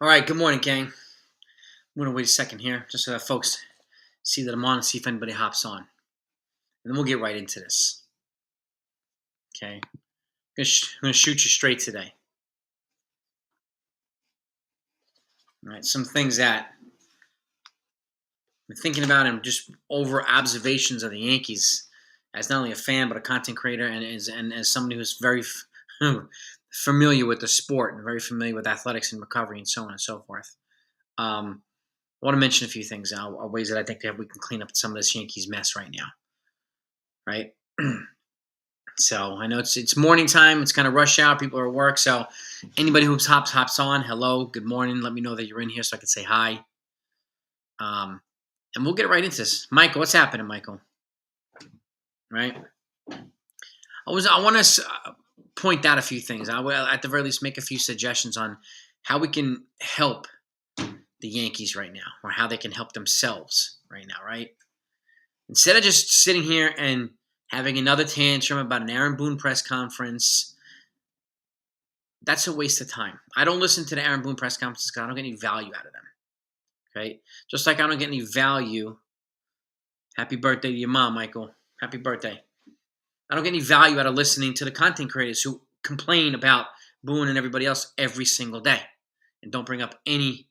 All right, good morning, gang. I'm going to wait a second here just so that folks see that I'm on and see if anybody hops on. And then we'll get right into this. Okay? I'm going to shoot you straight today. All right, some things that I'm thinking about and just over observations of the Yankees as not only a fan but a content creator and as somebody who's very familiar with the sport and very familiar with athletics and recovery and so on and so forth. I want to mention a few things now, ways that I think that we can clean up some of this Yankees mess right now. Right? So I know it's morning time. It's kind of rush hour. People are at work. So anybody who hops on, hello, good morning. Let me know that you're in here so I can say hi. And we'll get right into this. Michael, what's happening, Michael? Right? I want to point out a few things. I will, at the very least, make a few suggestions on how we can help the Yankees right now, or how they can help themselves right now. Right? Instead of just sitting here and having another tantrum about an Aaron Boone press conference, that's a waste of time. I don't listen to the Aaron Boone press conferences because I don't get any value out of them. Okay? Just like I don't get any value. Happy birthday to your mom, Michael. Happy birthday. I don't get any value out of listening to the content creators who complain about Boone and everybody else every single day and don't bring up any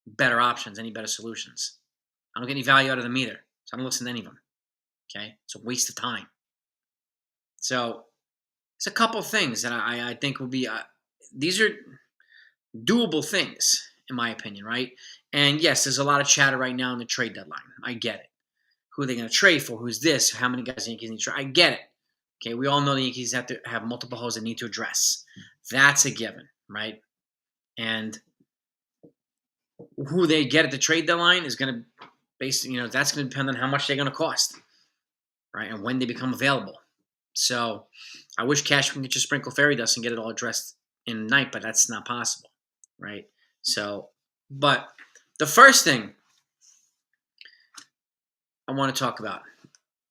better options, any better solutions. I don't get any value out of them either. So I don't listen to any of them. Okay? It's a waste of time. So it's a couple of things that I think will be these are doable things, in my opinion, right? And yes, there's a lot of chatter right now on the trade deadline. I get it. Who are they going to trade for? Who's this? How many guys the Yankees need to trade? I get it. Okay, we all know the Yankees have to have multiple holes they need to address. That's a given, right? And who they get at the trade deadline is going to that's going to depend on how much they're going to cost, right? And when they become available. So I wish Cashman could just sprinkle fairy dust and get it all addressed in a night, but that's not possible, right? So, but the first thing I want to talk about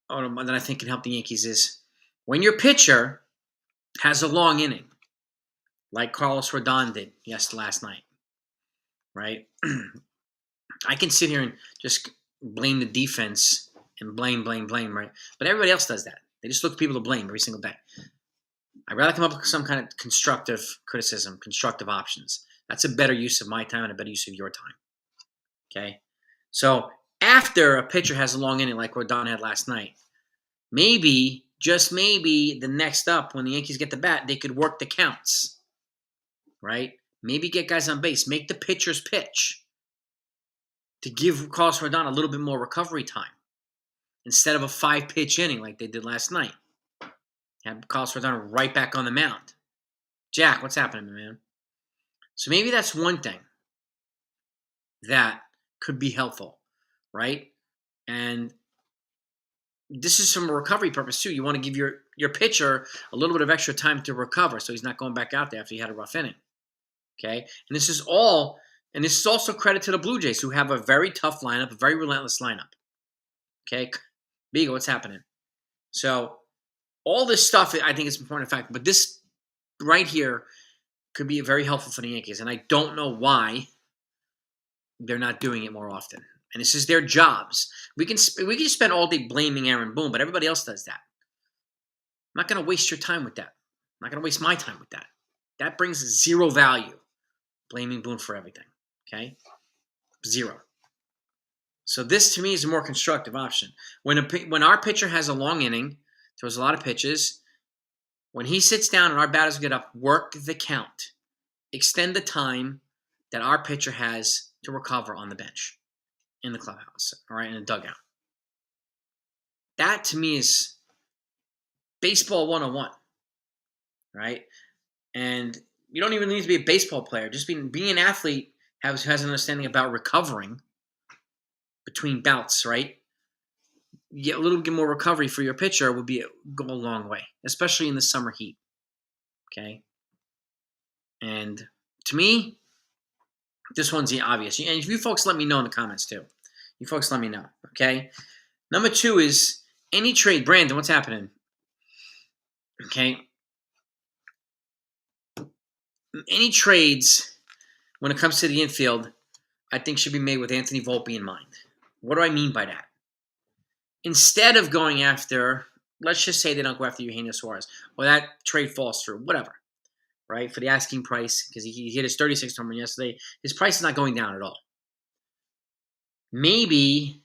that I think can help the Yankees is when your pitcher has a long inning, like Carlos Rodon did last night, right? I can sit here and just blame the defense and blame, right? But everybody else does that. They just look for people to blame every single day. I'd rather come up with some kind of constructive criticism, constructive options. That's a better use of my time and a better use of your time. Okay? So after a pitcher has a long inning like Rodon had last night, maybe, just maybe, the next up when the Yankees get the bat, they could work the counts. Right? Maybe get guys on base. Make the pitchers pitch to give Carlos Rodon a little bit more recovery time instead of a 5-pitch inning like they did last night. Have Carlos Rodon right back on the mound. Jack, what's happening, man? So maybe that's one thing that could be helpful, right? And this is from a recovery purpose too. You want to give your pitcher a little bit of extra time to recover so he's not going back out there after he had a rough inning. Okay? And this is also credit to the Blue Jays, who have a very tough lineup, a very relentless lineup. Okay? Beagle, what's happening? So all this stuff, I think, is an important fact. But this right here could be very helpful for the Yankees. And I don't know why they're not doing it more often. And this is their jobs. We can just spend all day blaming Aaron Boone, but everybody else does that. I'm not going to waste your time with that. I'm not going to waste my time with that. That brings zero value, blaming Boone for everything. Okay? Zero. So this, to me, is a more constructive option. When our pitcher has a long inning, throws a lot of pitches, when he sits down and our batters get up, work the count. Extend the time that our pitcher has to recover on the bench, in the clubhouse, all right, in the dugout. That, to me, is baseball 101, right? And you don't even need to be a baseball player. Just being an athlete has an understanding about recovering between bouts, right? You get a little bit more recovery for your pitcher would go a long way, especially in the summer heat. Okay? And to me, this one's obvious. And if you folks let me know in the comments too. You folks let me know, okay? Number 2 is any trade. Brandon, what's happening? Okay? Any trades when it comes to the infield, I think should be made with Anthony Volpe in mind. What do I mean by that? Instead of going after, let's just say they don't go after Eugenio Suarez, or that trade falls through, whatever, right? For the asking price, because he hit his 36th home run yesterday, his price is not going down at all. Maybe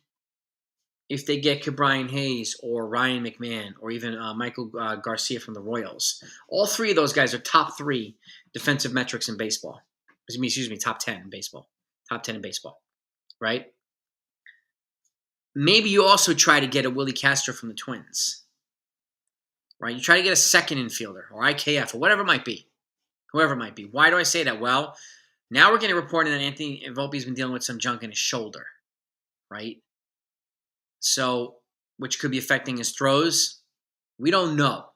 if they get Ke'Bryan Hayes or Ryan McMahon or even Michael Garcia from the Royals, all three of those guys are top 3 defensive metrics in baseball. Excuse me, top 10 in baseball. Top 10 in baseball, right? Maybe you also try to get a Willie Castro from the Twins, right? You try to get a second infielder or IKF or whatever it might be, whoever it might be. Why do I say that? Well, now we're getting reported that Anthony Volpe's been dealing with some junk in his shoulder, right? So, which could be affecting his throws. We don't know,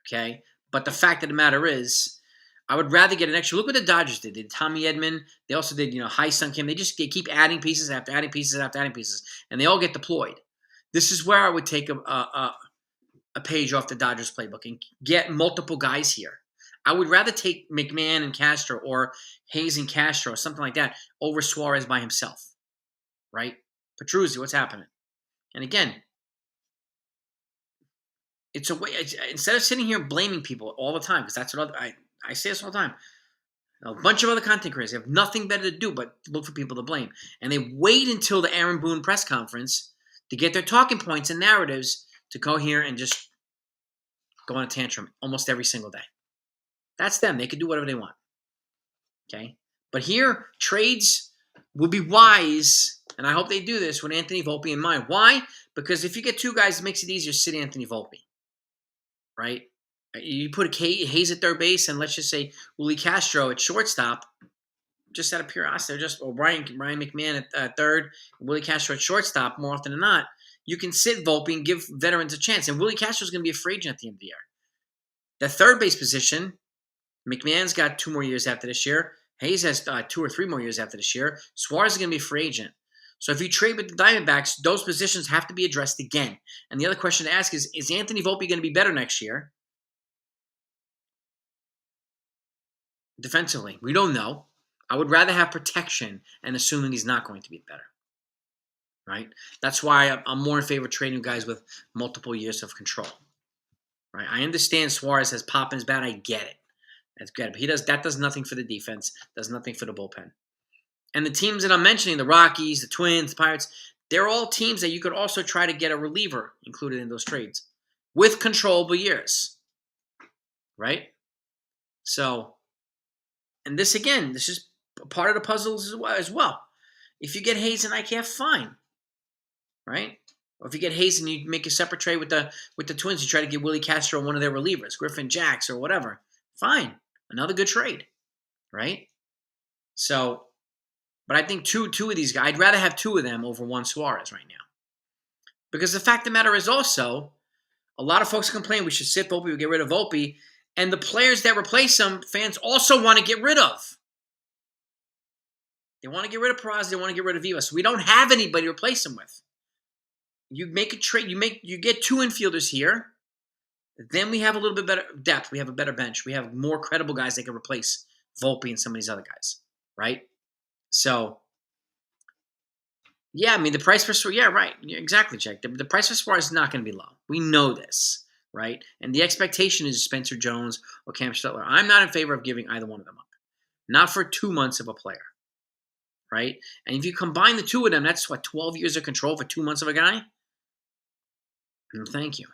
okay? But the fact of the matter is, I would rather get an extra. Look what the Dodgers did. They did Tommy Edman. They also did, High Sun Kim. They keep adding pieces after adding pieces after adding pieces, and they all get deployed. This is where I would take a page off the Dodgers playbook and get multiple guys here. I would rather take McMahon and Castro or Hayes and Castro or something like that over Suarez by himself, right? Petruzzi, what's happening? And again, it's a way. Instead of sitting here blaming people all the time, because that's what I say this all the time. A bunch of other content creators have nothing better to do but look for people to blame. And they wait until the Aaron Boone press conference to get their talking points and narratives to go here and just go on a tantrum almost every single day. That's them. They can do whatever they want. Okay? But here, trades will be wise, and I hope they do this with Anthony Volpe in mind. Why? Because if you get 2 guys, it makes it easier to sit Anthony Volpe. Right? You put Hayes at third base, and let's just say Willie Castro at shortstop, just out of curiosity, or Ryan McMahon at third, Willie Castro at shortstop, more often than not, you can sit Volpe and give veterans a chance. And Willie Castro's going to be a free agent at the end of the year. The third base position, McMahon's got 2 more years after this year. Hayes has 2 or 3 more years after this year. Suarez is going to be a free agent. So if you trade with the Diamondbacks, those positions have to be addressed again. And the other question to ask is Anthony Volpe going to be better next year? Defensively, we don't know. I would rather have protection and assume that he's not going to be better. Right? That's why I'm more in favor of trading guys with multiple years of control. Right? I understand Suarez has pop in his bat. I get it. That's good. But that does nothing for the defense, does nothing for the bullpen. And the teams that I'm mentioning, the Rockies, the Twins, the Pirates, they're all teams that you could also try to get a reliever included in those trades with controllable years. Right? So, and this is part of the puzzle as well. If you get Hayes and IKF, fine. Right? Or if you get Hayes and you make a separate trade with the Twins, you try to get Willie Castro one of their relievers, Griffin Jacks or whatever. Fine. Another good trade. Right? So, but I think two of these guys, I'd rather have 2 of them over one Suarez right now. Because the fact of the matter is also, a lot of folks complain we should sit Volpe, we get rid of Volpe, and the players that replace him, fans also want to get rid of. They want to get rid of Peraza, they want to get rid of Vivas. We don't have anybody to replace him with. You make a trade, you get 2 infielders here, then we have a little bit better depth, we have a better bench, we have more credible guys that can replace Volpe and some of these other guys, right? So, yeah, I mean, the price for Suarez, yeah, right. Yeah, exactly, Jack. The price for Suarez is not going to be low. We know this, right? And the expectation is Spencer Jones or Cam Stetler. I'm not in favor of giving either one of them up. Not for 2 months of a player, right? And if you combine the 2 of them, that's 12 years of control for 2 months of a guy? Thank you.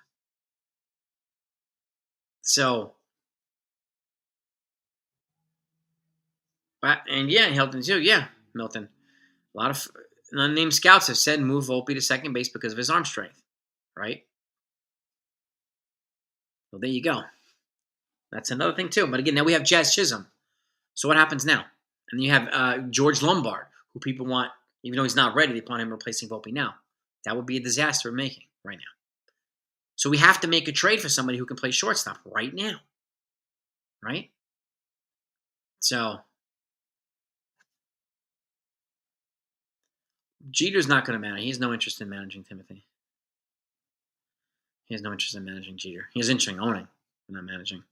So, and yeah, Hilton too. Yeah, Milton. A lot of unnamed scouts have said move Volpe to second base because of his arm strength, right? Well, there you go. That's another thing too. But again, now we have Jazz Chisholm. So what happens now? And you have George Lombard, who people want, even though he's not ready, they want him replacing Volpe now. That would be a disaster we're making right now. So we have to make a trade for somebody who can play shortstop right now, right? So Jeter's not going to manage. He has no interest in managing Timothy. He has no interest in managing Jeter. He has interest in owning, but not managing.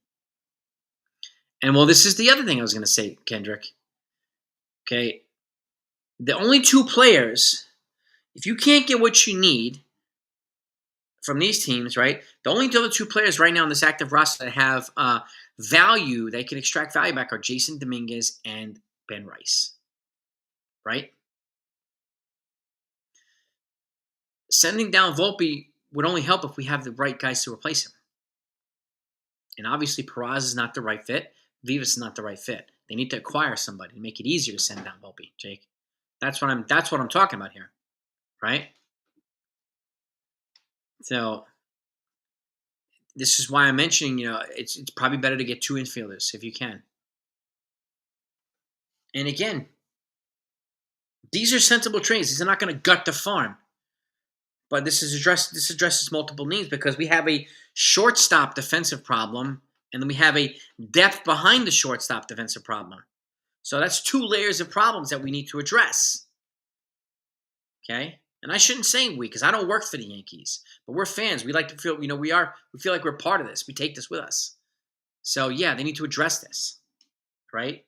And well, this is the other thing I was going to say, Kendrick. Okay, the only two players, if you can't get what you need from these teams, right? The only other two players right now on this active roster that have value, they can extract value back, are Jason Dominguez and Ben Rice, right? Sending down Volpe would only help if we have the right guys to replace him. And obviously, Peraza is not the right fit. Vivas is not the right fit. They need to acquire somebody to make it easier to send down Volpe, Jake. That's what I'm talking about here, right? So this is why I'm mentioning, it's probably better to get two infielders if you can. And again, these are sensible trades. These are not going to gut the farm. But this addresses multiple needs because we have a shortstop defensive problem, and then we have a depth behind the shortstop defensive problem. So that's two layers of problems that we need to address. Okay? And I shouldn't say we, because I don't work for the Yankees. But we're fans. We like to feel, we feel like we're part of this. We take this with us. So yeah, they need to address this. Right?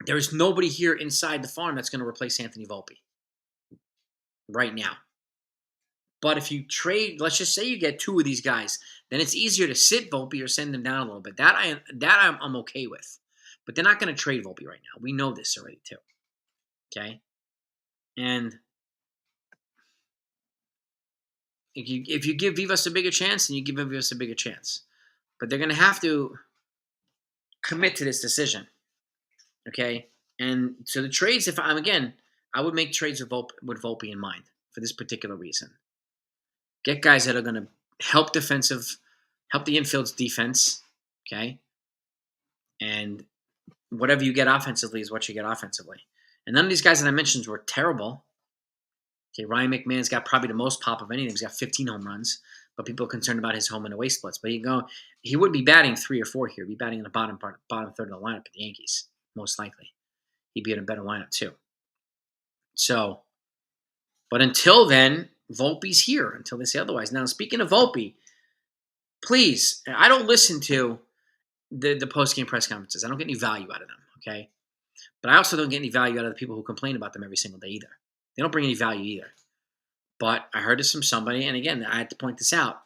There is nobody here inside the farm that's going to replace Anthony Volpe right now. But if you trade, let's just say you get two of these guys, then it's easier to sit Volpe or send them down a little bit. I'm okay with. But they're not going to trade Volpe right now. We know this already too. Okay? And if you give Vivas a bigger chance, then you give Vivas a bigger chance. But they're going to have to commit to this decision. Okay? And so the trades, I would make trades with Volpe in mind for this particular reason. Get guys that are going to help the infield's defense, okay? And whatever you get offensively is what you get offensively. And none of these guys that I mentioned were terrible. Okay, Ryan McMahon's got probably the most pop of anything. He's got 15 home runs, but people are concerned about his home and away splits. But he would be batting 3 or 4 here. He'd be batting in the bottom third of the lineup at the Yankees, most likely. He'd be in a better lineup too. So, but until then, Volpe's here until they say otherwise. Now, speaking of Volpe, please, I don't listen to the post-game press conferences. I don't get any value out of them, okay? But I also don't get any value out of the people who complain about them every single day either. They don't bring any value either. But I heard this from somebody, and again, I had to point this out.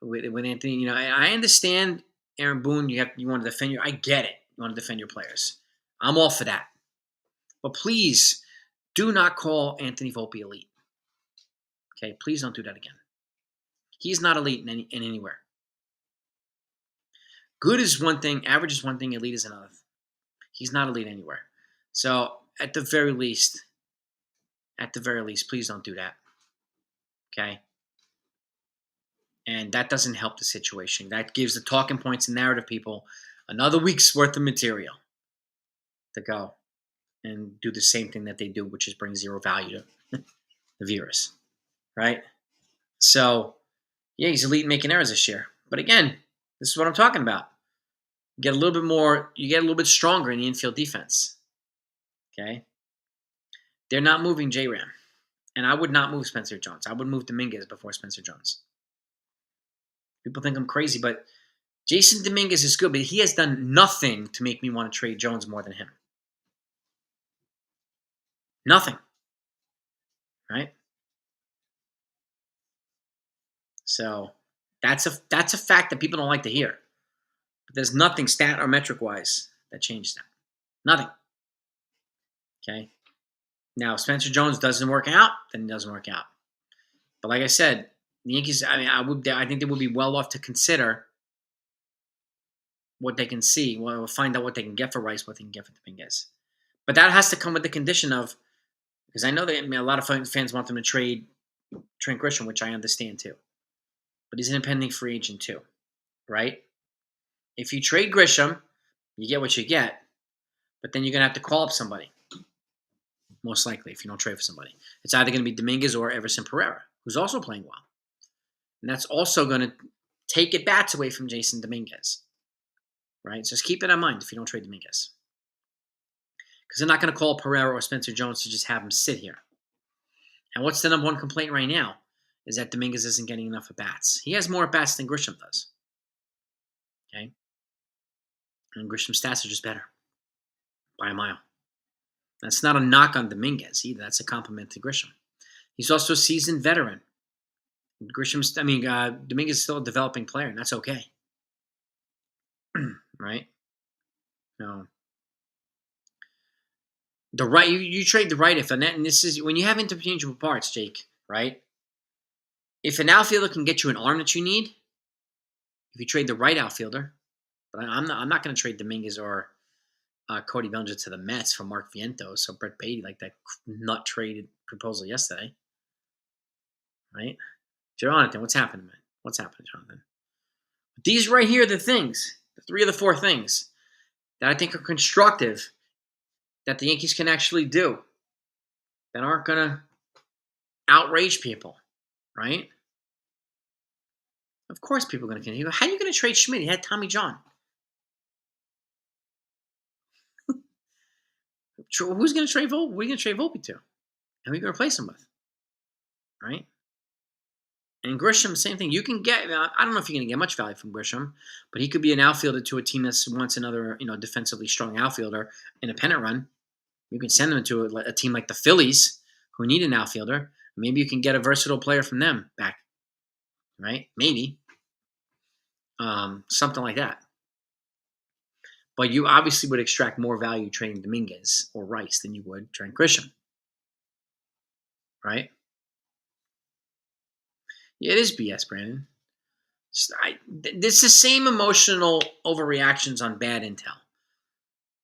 With Anthony, I understand, Aaron Boone, you want to defend I get it. You want to defend your players. I'm all for that. But please, do not call Anthony Volpe elite. Okay, please don't do that again. He's not elite in anywhere. Good is one thing, average is one thing, elite is another. He's not elite anywhere. So at the very least, please don't do that. Okay? And that doesn't help the situation. That gives the talking points and narrative people another week's worth of material to go and do the same thing that they do, which is bring zero value to the viewers. Right? So, yeah, he's elite in making errors this year. But again, this is what I'm talking about. You get a little bit stronger in the infield defense. Okay? They're not moving J-Ram. And I would not move Spencer Jones. I would move Dominguez before Spencer Jones. People think I'm crazy, but Jason Dominguez is good, but he has done nothing to make me want to trade Jones more than him. Nothing. Right? So that's a fact that people don't like to hear. But there's nothing stat or metric-wise that changed that. Nothing. Okay? Now, if Spencer Jones doesn't work out, then it doesn't work out. But like I said, the Yankees, I think they would be well off to consider what they can see. We'll find out what they can get for Rice, what they can get for Dominguez. But that has to come with the condition of, because I know that a lot of fans want them to trade Trent Grisham, which I understand too. But he's an impending free agent too, right? If you trade Grisham, you get what you get, but then you're going to have to call up somebody, most likely, if you don't trade for somebody. It's either going to be Dominguez or Everson Pereira, who's also playing well. And that's also going to take at bats away from Jason Dominguez, right? So just keep it in mind if you don't trade Dominguez. Because they're not going to call Pereira or Spencer Jones to just have him sit here. And what's the number one complaint right now is that Dominguez isn't getting enough at-bats. He has more at-bats than Grisham does. Okay? And Grisham's stats are just better. by a mile. That's not a knock on Dominguez either. That's a compliment to Grisham. He's also a seasoned veteran. Dominguez is still a developing player, and that's okay. Right? No. The right you trade the right if and this is when you have interchangeable parts, Jake, right? If an outfielder can get you an arm that you need, if you trade the right outfielder, but I'm not going to trade Dominguez or Cody Bellinger to the Mets for Mark Vientos, so Brett Beatty, like that nut traded proposal yesterday, right? Jonathan, what's happening, man? What's happening, Jonathan? These right here are the things, the 3 of the 4 things that I think are constructive that the Yankees can actually do that aren't going to outrage people, right? Of course people are going to continue. How are you going to trade Schmidt? He had Tommy John. Who's going to trade Volpe? What are you going to trade Volpe to? And who are you going to replace him with? Right? And Grisham, same thing. You can get, I don't know if you're going to get much value from Grisham, but he could be an outfielder to a team that wants another, defensively strong outfielder in a pennant run. You can send them to a team like the Phillies who need an outfielder. Maybe you can get a versatile player from them back. Right? Maybe. Something like that. But you obviously would extract more value trading Dominguez or Rice than you would trading Grisham. Right? Yeah, it is BS, Brandon. This is the same emotional overreactions on bad intel.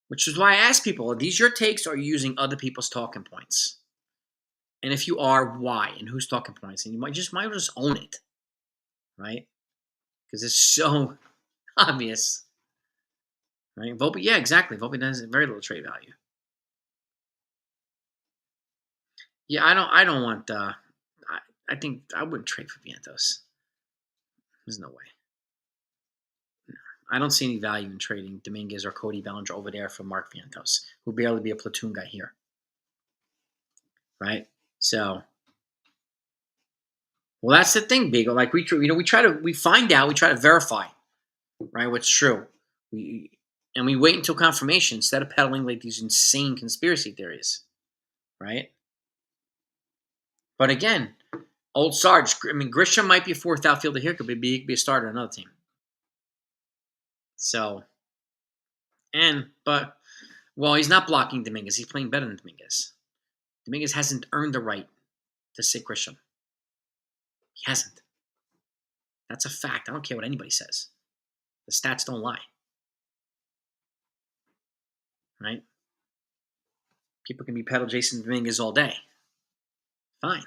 Which is why I ask people, are these your takes or are you using other people's talking points? And if you are, why? And whose talking points? And you might just own it. Right? Because it's so obvious. Right? Volpe, yeah, exactly. Volpe has very little trade value. Yeah, I don't want I think I wouldn't trade for Vientos. There's no way. No. I don't see any value in trading Dominguez or Cody Bellinger over there for Mark Vientos, who'll be able to be a platoon guy here. Right? So, well, that's the thing, Beagle. Like we try to verify, right, what's true. We wait until confirmation instead of peddling like these insane conspiracy theories, right? But again, old Sarge. Grisham might be a 4th outfielder here. Could be a starter on another team. So, he's not blocking Dominguez. He's playing better than Dominguez. Dominguez hasn't earned the right to sit Grisham. He hasn't. That's a fact. I don't care what anybody says. The stats don't lie. Right? People can be peddle Jason Dominguez all day. Fine.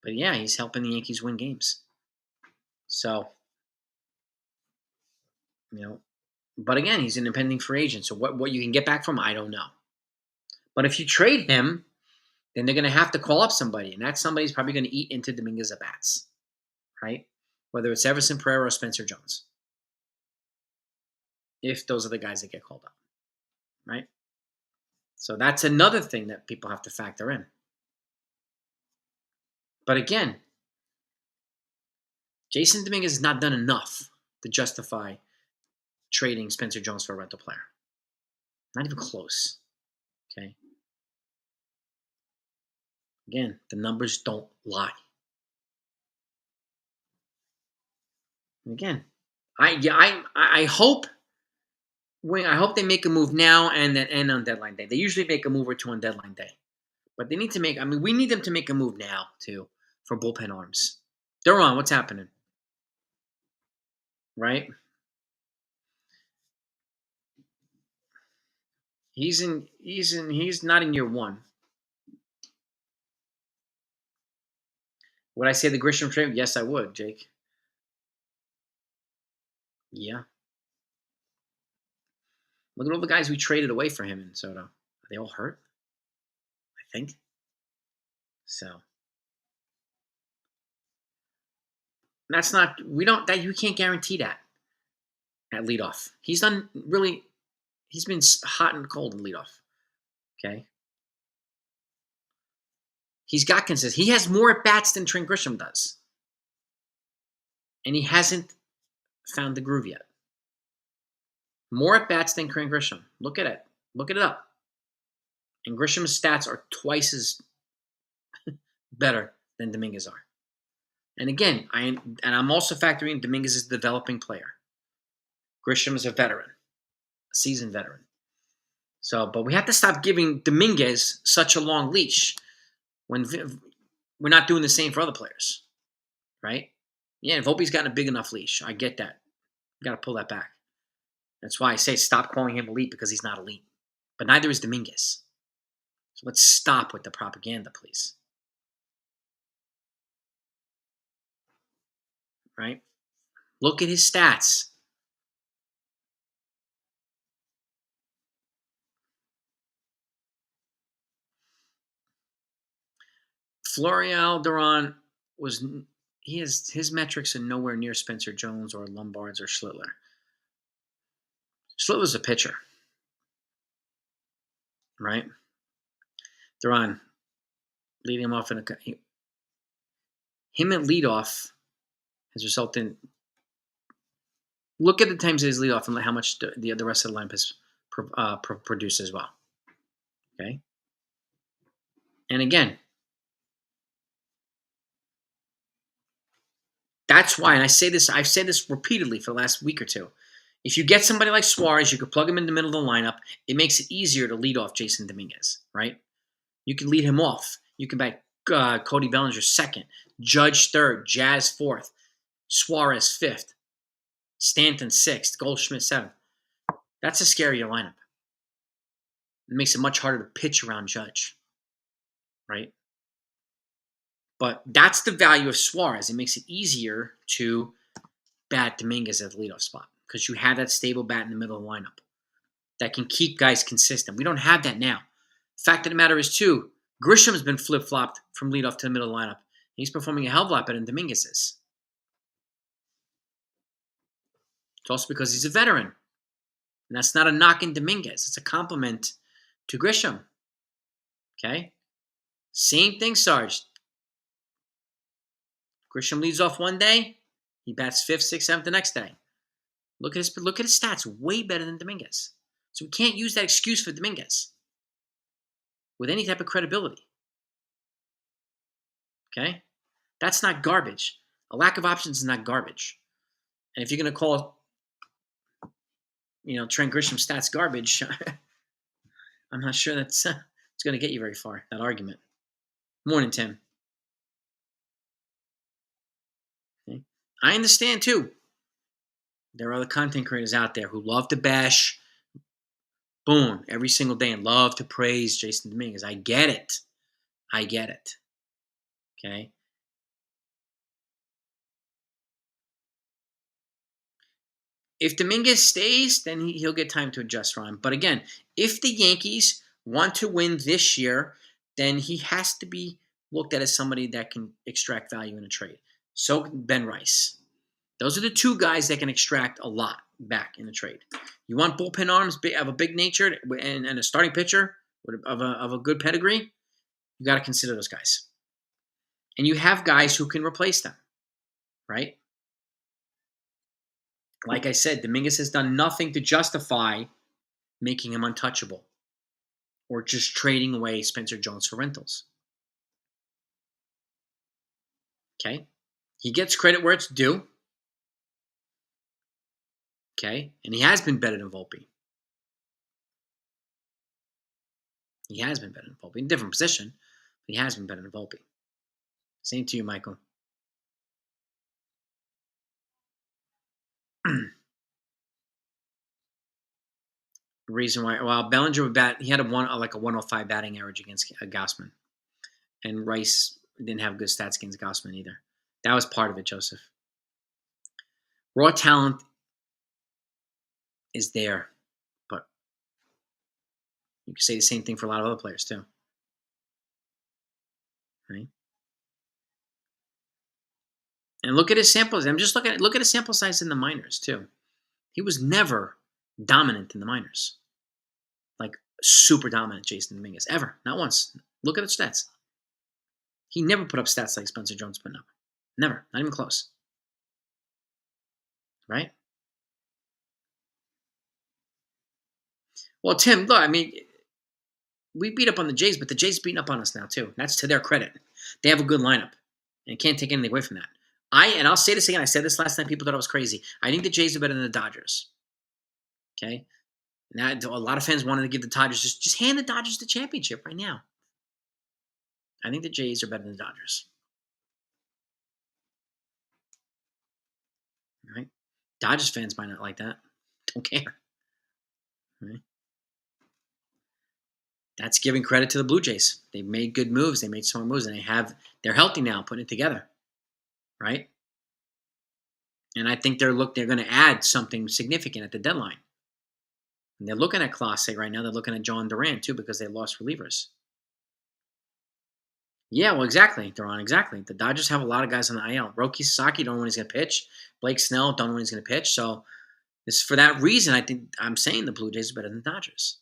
But yeah, he's helping the Yankees win games. So, but again, he's an impending free agent. So what you can get back from him, I don't know. But if you trade him, then they're going to have to call up somebody. And that somebody's probably going to eat into Dominguez at bats. Right? Whether it's Everson Pereira or Spencer Jones. If those are the guys that get called up. Right? So that's another thing that people have to factor in. But again, Jason Dominguez has not done enough to justify trading Spencer Jones for a rental player. Not even close. Okay? Again, the numbers don't lie. And again, I hope they make a move now and then end on deadline day. They usually make a move or two on deadline day. But they need to we need them to make a move now, too, for bullpen arms. They're on. What's happening? Right? He's not in year 1. Would I say the Grisham trade? Yes, I would, Jake. Yeah. Look at all the guys we traded away for him in Soto. Are they all hurt? I think. So. That's not, you can't guarantee that at leadoff. He's been hot and cold in leadoff. Okay. He's got consistency. He has more at bats than Trent Grisham does. And he hasn't found the groove yet. More at bats than Trent Grisham. Look at it. Look it up. And Grisham's stats are twice as better than Dominguez are. And again, I'm also factoring Dominguez is a developing player. Grisham is a veteran, a seasoned veteran. So, but we have to stop giving Dominguez such a long leash when we're not doing the same for other players, right? Yeah, Volpe's gotten a big enough leash. I get that. You got to pull that back. That's why I say stop calling him elite, because he's not elite. But neither is Dominguez. So let's stop with the propaganda, please. Right? Look at his stats. Florial Duran his metrics are nowhere near Spencer Jones or Lombard's or Schlittler. Schlittler's a pitcher, right? Duran leading him off him at leadoff has resulted in. Look at the times his leadoff and how much the rest of the lineup has produced as well. Okay, and again, that's why, and I've said this repeatedly for the last week or two. If you get somebody like Suarez, you could plug him in the middle of the lineup. It makes it easier to lead off Jason Dominguez, right? You can lead him off. You can back Cody Bellinger second, Judge third, Jazz fourth, Suarez fifth, Stanton sixth, Goldschmidt seventh. That's a scarier lineup. It makes it much harder to pitch around Judge, right? But that's the value of Suarez. It makes it easier to bat Dominguez at the leadoff spot because you have that stable bat in the middle of the lineup that can keep guys consistent. We don't have that now. Fact of the matter is, too, Grisham's been flip-flopped from leadoff to the middle of the lineup. He's performing a hell of a lot better than Dominguez is. It's also because he's a veteran. And that's not a knock in Dominguez. It's a compliment to Grisham. Okay? Same thing, Sarge. Grisham leads off one day. He bats fifth, sixth, seventh the next day. Look at his stats. Way better than Dominguez. So we can't use that excuse for Dominguez with any type of credibility. Okay? That's not garbage. A lack of options is not garbage. And if you're going to call, Trent Grisham's stats garbage, I'm not sure that's it's going to get you very far, that argument. Morning, Tim. Okay. I understand, too. There are other content creators out there who love to bash Boone every single day and love to praise Jason Dominguez. I get it. Okay? If Dominguez stays, then he'll get time to adjust, Ron. But again, if the Yankees want to win this year, then he has to be looked at as somebody that can extract value in a trade. So Ben Rice. Those are the two guys that can extract a lot back in a trade. You want bullpen arms of a big nature and a starting pitcher of a good pedigree, you got to consider those guys. And you have guys who can replace them, right? Like I said, Dominguez has done nothing to justify making him untouchable or just trading away Spencer Jones for rentals. Okay? He gets credit where it's due. Okay? And he has been better than Volpe. He has been better than Volpe. In a different position, but he has been better than Volpe. Same to you, Michael. Reason why, well, Bellinger would bat. He had a 105 batting average against Gausman, and Rice didn't have good stats against Gausman either. That was part of it, Joseph. Raw talent is there, but you can say the same thing for a lot of other players too, right? And look at his samples. I'm just look at his sample size in the minors too. He was never dominant in the minors, like super dominant Jason Dominguez, ever, not once. Look at his stats. He never put up stats like Spencer Jones putting up. Never, not even close. Right? Well, Tim, look, I mean, we beat up on the Jays, but the Jays beating up on us now too. That's to their credit. They have a good lineup, and can't take anything away from that. I'll say this again. I said this last time. People thought I was crazy. I think the Jays are better than the Dodgers. Okay, now a lot of fans wanted to give the Dodgers just hand the Dodgers the championship right now. I think the Jays are better than the Dodgers. Right? Dodgers fans might not like that. Don't care. Right? That's giving credit to the Blue Jays. They've made good moves. They made smart moves, and they're healthy now, putting it together. Right? And I think they're going to add something significant at the deadline. And they're looking at Clase right now. They're looking at John Duran too because they lost relievers. Yeah, well, exactly, Duran, exactly. The Dodgers have a lot of guys on the IL. Roki Sasaki don't know when he's going to pitch. Blake Snell don't know when he's going to pitch. So it's for that reason I think I'm saying the Blue Jays are better than the Dodgers.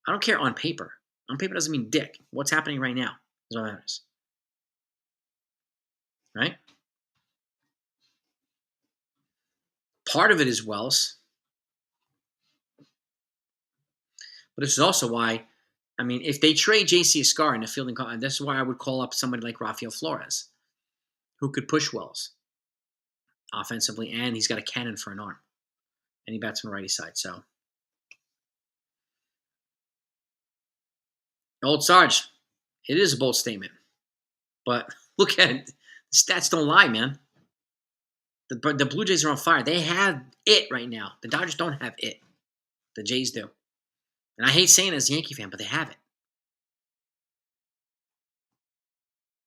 I don't care on paper. On paper doesn't mean dick. What's happening right now is what matters. Right? Part of it is Wells. But this is also why, I mean, if they trade J.C. Escar in the fielding, this is why I would call up somebody like Rafael Flores, who could push Wells offensively, and he's got a cannon for an arm, and he bats on the righty side. So, old Sarge, it is a bold statement, but look at it. The stats don't lie, man. The Blue Jays are on fire. They have it right now. The Dodgers don't have it. The Jays do. And I hate saying it as a Yankee fan, but they have it.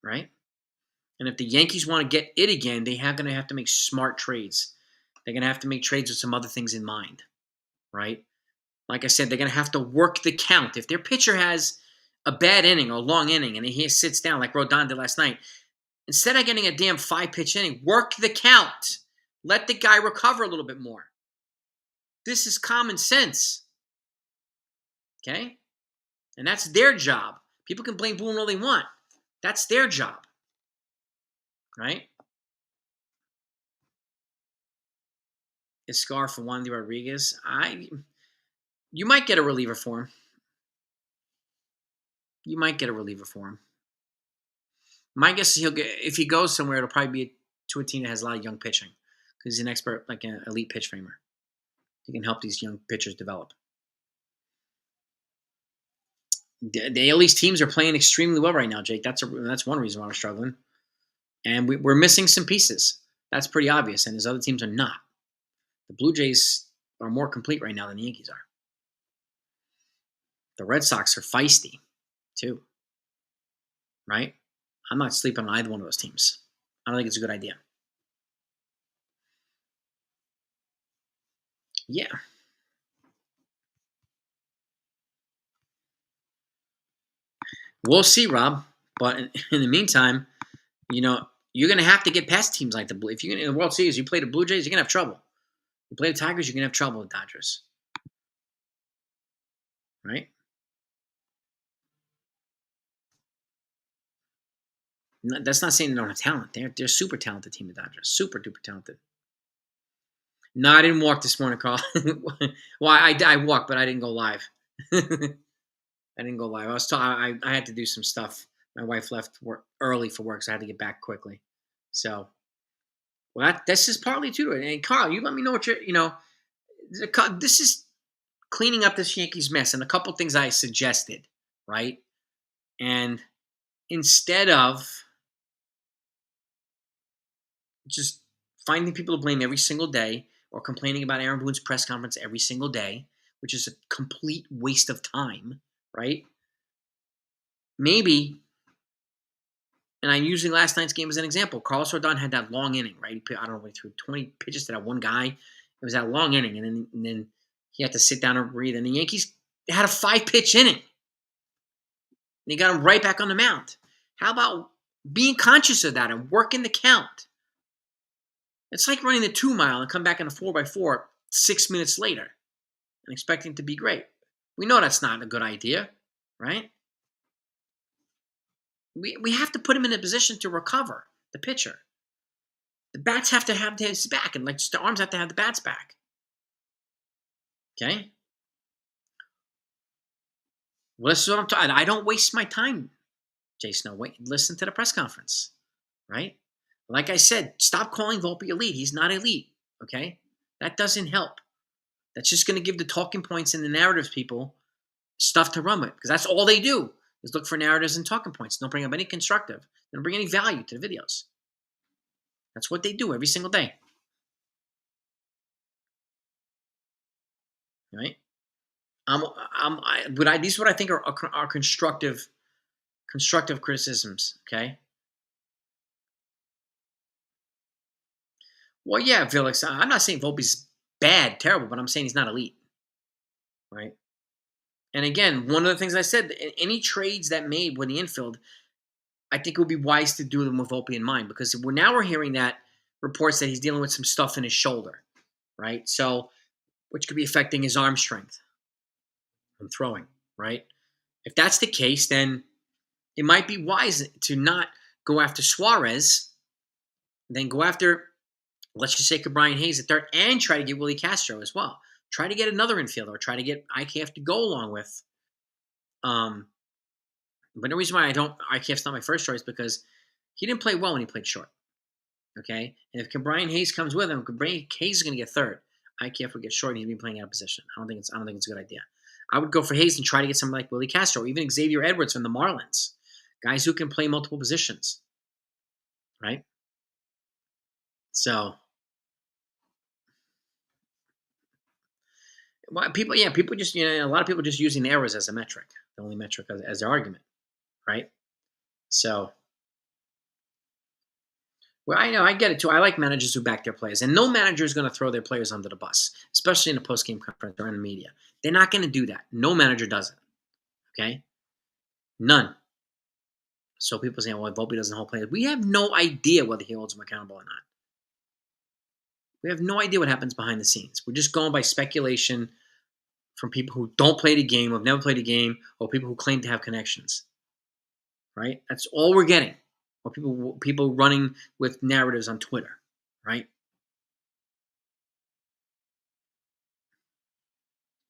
Right? And if the Yankees want to get it again, they're going to have to make smart trades. They're going to have to make trades with some other things in mind. Right? Like I said, they're going to have to work the count. If their pitcher has a bad inning or a long inning and he sits down like Rodon did last night, instead of getting a damn 5-pitch inning, work the count. Let the guy recover a little bit more. This is common sense. Okay? And that's their job. People can blame Boone all they want. That's their job. Right? Escar for Wandy Rodriguez. You might get a reliever for him. You might get a reliever for him. My guess is if he goes somewhere, it'll probably be to a team that has a lot of young pitching. Because he's an expert, like an elite pitch framer. He can help these young pitchers develop. The AL East teams are playing extremely well right now, Jake. That's one reason why we're struggling. And we're missing some pieces. That's pretty obvious. And his other teams are not. The Blue Jays are more complete right now than the Yankees are. The Red Sox are feisty, too. Right? I'm not sleeping on either one of those teams. I don't think it's a good idea. Yeah. We'll see, Rob. But in the meantime, you're going to have to get past teams like the Blue. If you're in the World Series, you play the Blue Jays, you're going to have trouble. You play the Tigers, you're going to have trouble with the Dodgers. Right? That's not saying they don't have talent. They're a super talented team, the Dodgers. Super duper talented. No, I didn't walk this morning, Carl. Well, I walked, but I didn't go live. I didn't go live. I had to do some stuff. My wife left work early for work, so I had to get back quickly. So, well, this is partly to it. And Carl, you let me know what this is cleaning up this Yankees mess, and a couple things I suggested, right? And instead of just finding people to blame every single day or complaining about Aaron Boone's press conference every single day, which is a complete waste of time, right? Maybe, and I'm using last night's game as an example. Carlos Rodon had that long inning, right? I don't know, he threw 20 pitches to that one guy. It was that long inning, and then he had to sit down and breathe. And the Yankees had a 5-pitch inning. And they got him right back on the mound. How about being conscious of that and working the count? It's like running the 2-mile and come back in a 4x4 6 minutes later and expecting it to be great. We know that's not a good idea, right? We have to put him in a position to recover, the pitcher. The bats have to have his back, and like the arms have to have the bats back. Okay? Well, this is what I'm talking. I don't waste my time, Jason. Wait, listen to the press conference, right? Like I said, stop calling Volpe elite. He's not elite. Okay, that doesn't help. That's just going to give the talking points and the narratives people stuff to run with, because that's all they do is look for narratives and talking points. They don't bring up any constructive. They don't bring any value to the videos. That's what they do every single day, right? These are what I think are constructive criticisms. Okay. Well, yeah, Felix. I'm not saying Volpe's bad, terrible, but I'm saying he's not elite, right? And again, one of the things I said, any trades that made with the infield, I think it would be wise to do them with Volpe in mind, because we're hearing that reports that he's dealing with some stuff in his shoulder, right? So, which could be affecting his arm strength when throwing, right? If that's the case, then it might be wise to not go after Suarez, then go after, let's just say, Brian Hayes at third, and try to get Willie Castro as well. Try to get another infielder, or try to get IKF to go along with. But the reason why IKF's not my first choice, because he didn't play well when he played short. Okay, and if Brian Hayes comes with him, Brian Hayes is going to get third. IKF would get short, and he'd be playing out of position. I don't think it's a good idea. I would go for Hayes and try to get somebody like Willie Castro, or even Xavier Edwards from the Marlins, guys who can play multiple positions, right? So, people just, a lot of people just using errors as a metric, the only metric as their argument, right? So, well, I know, I get it too. I like managers who back their players, and no manager is going to throw their players under the bus, especially in a post-game conference or in the media. They're not going to do that. No manager does it. Okay, none. So people saying, "Well, Volpe doesn't hold players." We have no idea whether he holds them accountable or not. We have no idea what happens behind the scenes. We're just going by speculation from people who don't play the game, or have never played the game, or people who claim to have connections. Right? That's all we're getting. Or people running with narratives on Twitter. Right?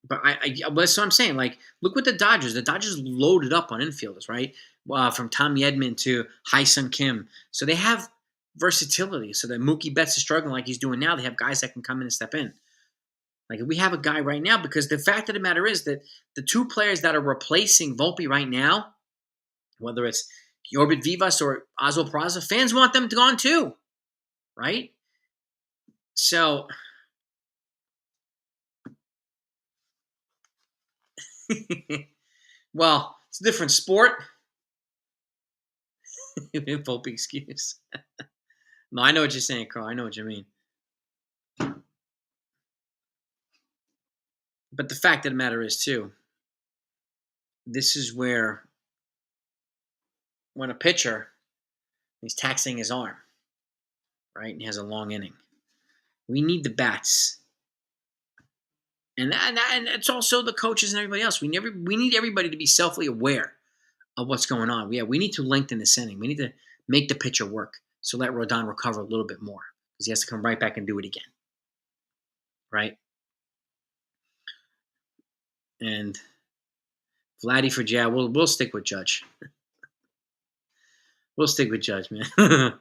But that's what I'm saying. Like, look what the Dodgers. The Dodgers loaded up on infielders, right? From Tommy Edman to Hyun Kim. So they have versatility. So that Mookie Betts is struggling like he's doing now, they have guys that can come in and step in. Like, we have a guy right now, because the fact of the matter is that the two players that are replacing Volpe right now, whether it's Orbit Vivas or Oswald Peraza, fans want them gone too, right? So, well, it's a different sport. Volpe excuse. No, I know what you're saying, Carl. I know what you mean. But the fact of the matter is, too, this is where, when a pitcher, he's taxing his arm, right, and he has a long inning, we need the bats. And it's also the coaches and everybody else. We need everybody to be selfly aware of what's going on. Yeah, we need to lengthen this inning. We need to make the pitcher work. So let Rodon recover a little bit more, because he has to come right back and do it again. Right? And Vladdy for Jazz. We'll stick with Judge. We'll stick with Judge, man.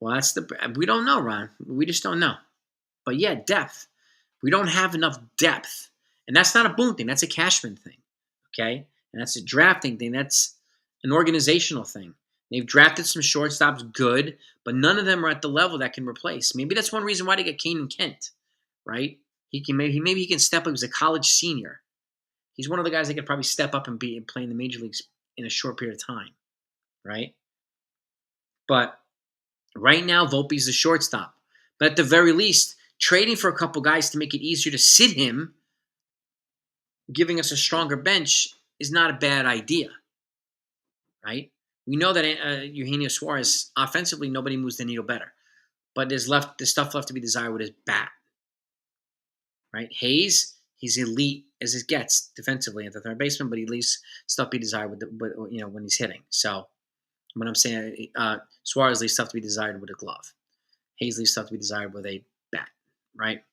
Well, we don't know, Ron. We just don't know. But yeah, depth. We don't have enough depth. And that's not a Boone thing. That's a Cashman thing. Okay? And that's a drafting thing. That's an organizational thing. They've drafted some shortstops good, but none of them are at the level that can replace. Maybe that's one reason why they get Keenan Kent, right? Maybe he can step up as a college senior. He's one of the guys that could probably step up and play in the major leagues in a short period of time, right? But right now, Volpe's the shortstop. But at the very least, trading for a couple guys to make it easier to sit him, giving us a stronger bench, is not a bad idea, right? We know that Eugenio Suarez, offensively, nobody moves the needle better. But there's stuff left to be desired with his bat, right? Hayes, he's elite as it gets defensively at the third baseman, but he leaves stuff to be desired when he's hitting. So when I'm saying Suarez leaves stuff to be desired with a glove, Hayes leaves stuff to be desired with a bat, right?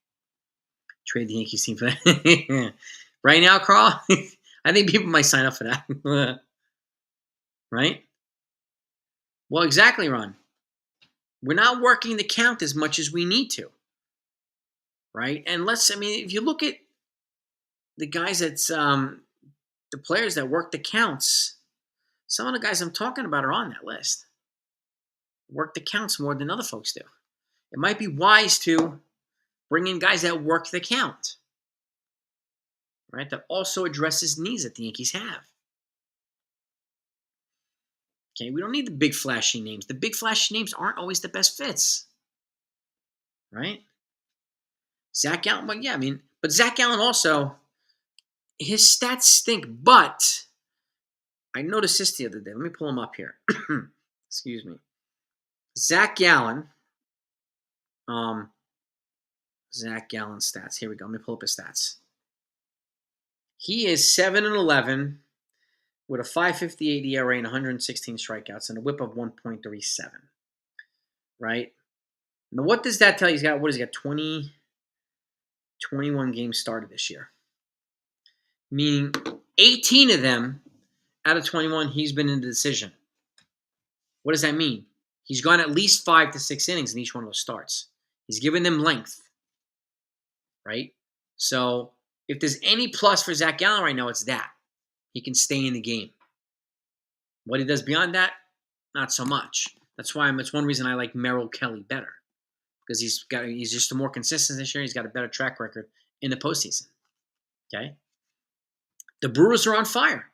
Trade the Yankees team for that. Right now, Carl, I think people might sign up for that. Right? Well, exactly, Ron. We're not working the count as much as we need to. Right? And if you look at the guys the players that work the counts, some of the guys I'm talking about are on that list. Work the counts more than other folks do. It might be wise to bring in guys that work the count, right? That also addresses needs that the Yankees have. Okay, we don't need the big flashy names. The big flashy names aren't always the best fits, right? Zach Gallen, well, yeah, but Zach Gallen also, his stats stink, but I noticed this the other day. Let me pull him up here. Excuse me. Zach Gallen stats. Here we go. Let me pull up his stats. He is 7-11 with a 5.58 ERA and 116 strikeouts and a WHIP of 1.37. Right? Now, what does that tell you? He's got 20, 21 games started this year. Meaning 18 of them out of 21, he's been in the decision. What does that mean? He's gone at least 5 to 6 innings in each one of those starts. He's given them length. Right? So if there's any plus for Zach Gallen right now, it's that. He can stay in the game. What he does beyond that, not so much. That's one reason I like Merrill Kelly better. Because he's just more consistent this year. He's got a better track record in the postseason. Okay? The Brewers are on fire.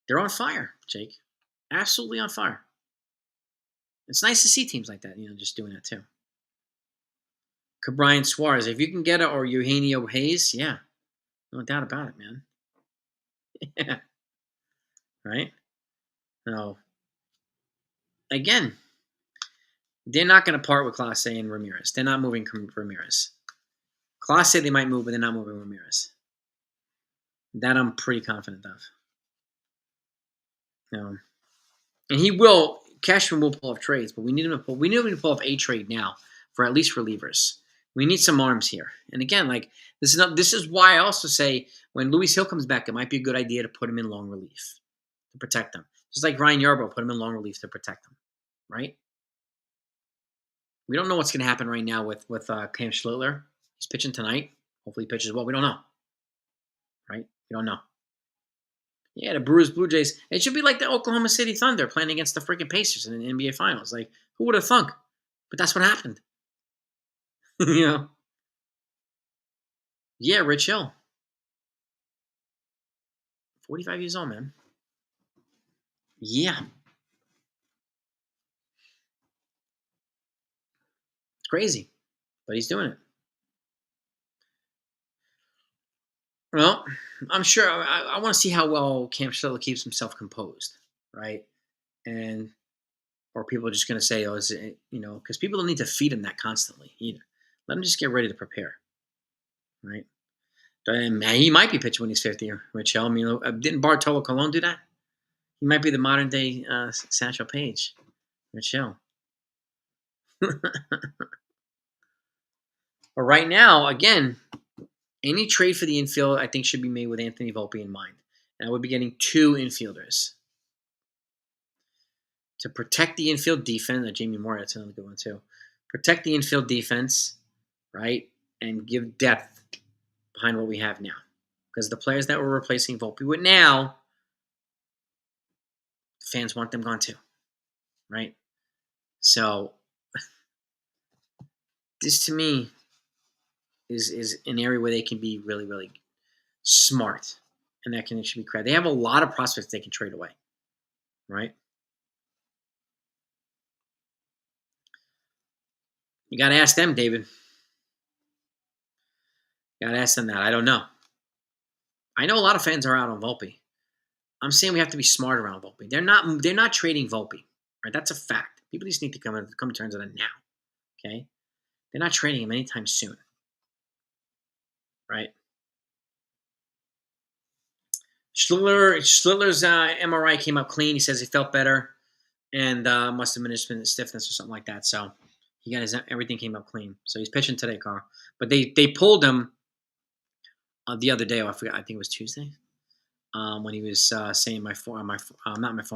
They're on fire, Jake. Absolutely on fire. It's nice to see teams like that, just doing that too. Brian Suarez, if you can get it, or Eugenio Hayes, yeah. No doubt about it, man. Yeah. Right? No. Again, they're not going to part with Clase and Ramirez. They're not moving Ramirez. Clase they might move, but they're not moving Ramirez. That I'm pretty confident of. And Cashman will pull off trades, but we need him to pull off a trade now for at least relievers. We need some arms here. And again, this is why I also say when Luis Hill comes back, it might be a good idea to put him in long relief to protect him. Just like Ryan Yarbrough, put him in long relief to protect him, right? We don't know what's going to happen right now with Cam Schlittler. He's pitching tonight. Hopefully he pitches well. We don't know, right? We don't know. Yeah, the Brewers, Blue Jays. It should be like the Oklahoma City Thunder playing against the freaking Pacers in the NBA Finals. Like, who would have thunk? But that's what happened. Yeah, Rich Hill. 45 years old, man. Yeah. It's crazy. But he's doing it. Well, I'm sure I want to see how well Cam Schlittler keeps himself composed, right? Or people are just going to say, oh, is it, because people don't need to feed him that constantly either. Let him just get ready to prepare, right? And he might be pitching when he's 50, Rich Hill. Didn't Bartolo Colon do that? He might be the modern day Satchel Paige, Rich Hill. But right now, again, any trade for the infield, I think, should be made with Anthony Volpe in mind. And I would be getting 2 infielders to protect the infield defense. Jamie Moore, that's another good one too. Protect the infield defense, right, and give depth behind what we have now. Because the players that we're replacing Volpe with now, fans want them gone too, right? So this to me is an area where they can be really, really smart, and that should be credited. They have a lot of prospects they can trade away, right? You got to ask them, David. Got to ask them that. I don't know. I know a lot of fans are out on Volpe. I'm saying we have to be smart around Volpe. They're not trading Volpe, right? That's a fact. People just need to come to terms with it now. Okay, they're not trading him anytime soon, right? Schlittler's MRI came up clean. He says he felt better, and must have been just been stiffness or something like that. So he got everything came up clean. So he's pitching today, Carl. But they pulled him the other day. I forgot. I think it was Tuesday. When he was saying not my forearm,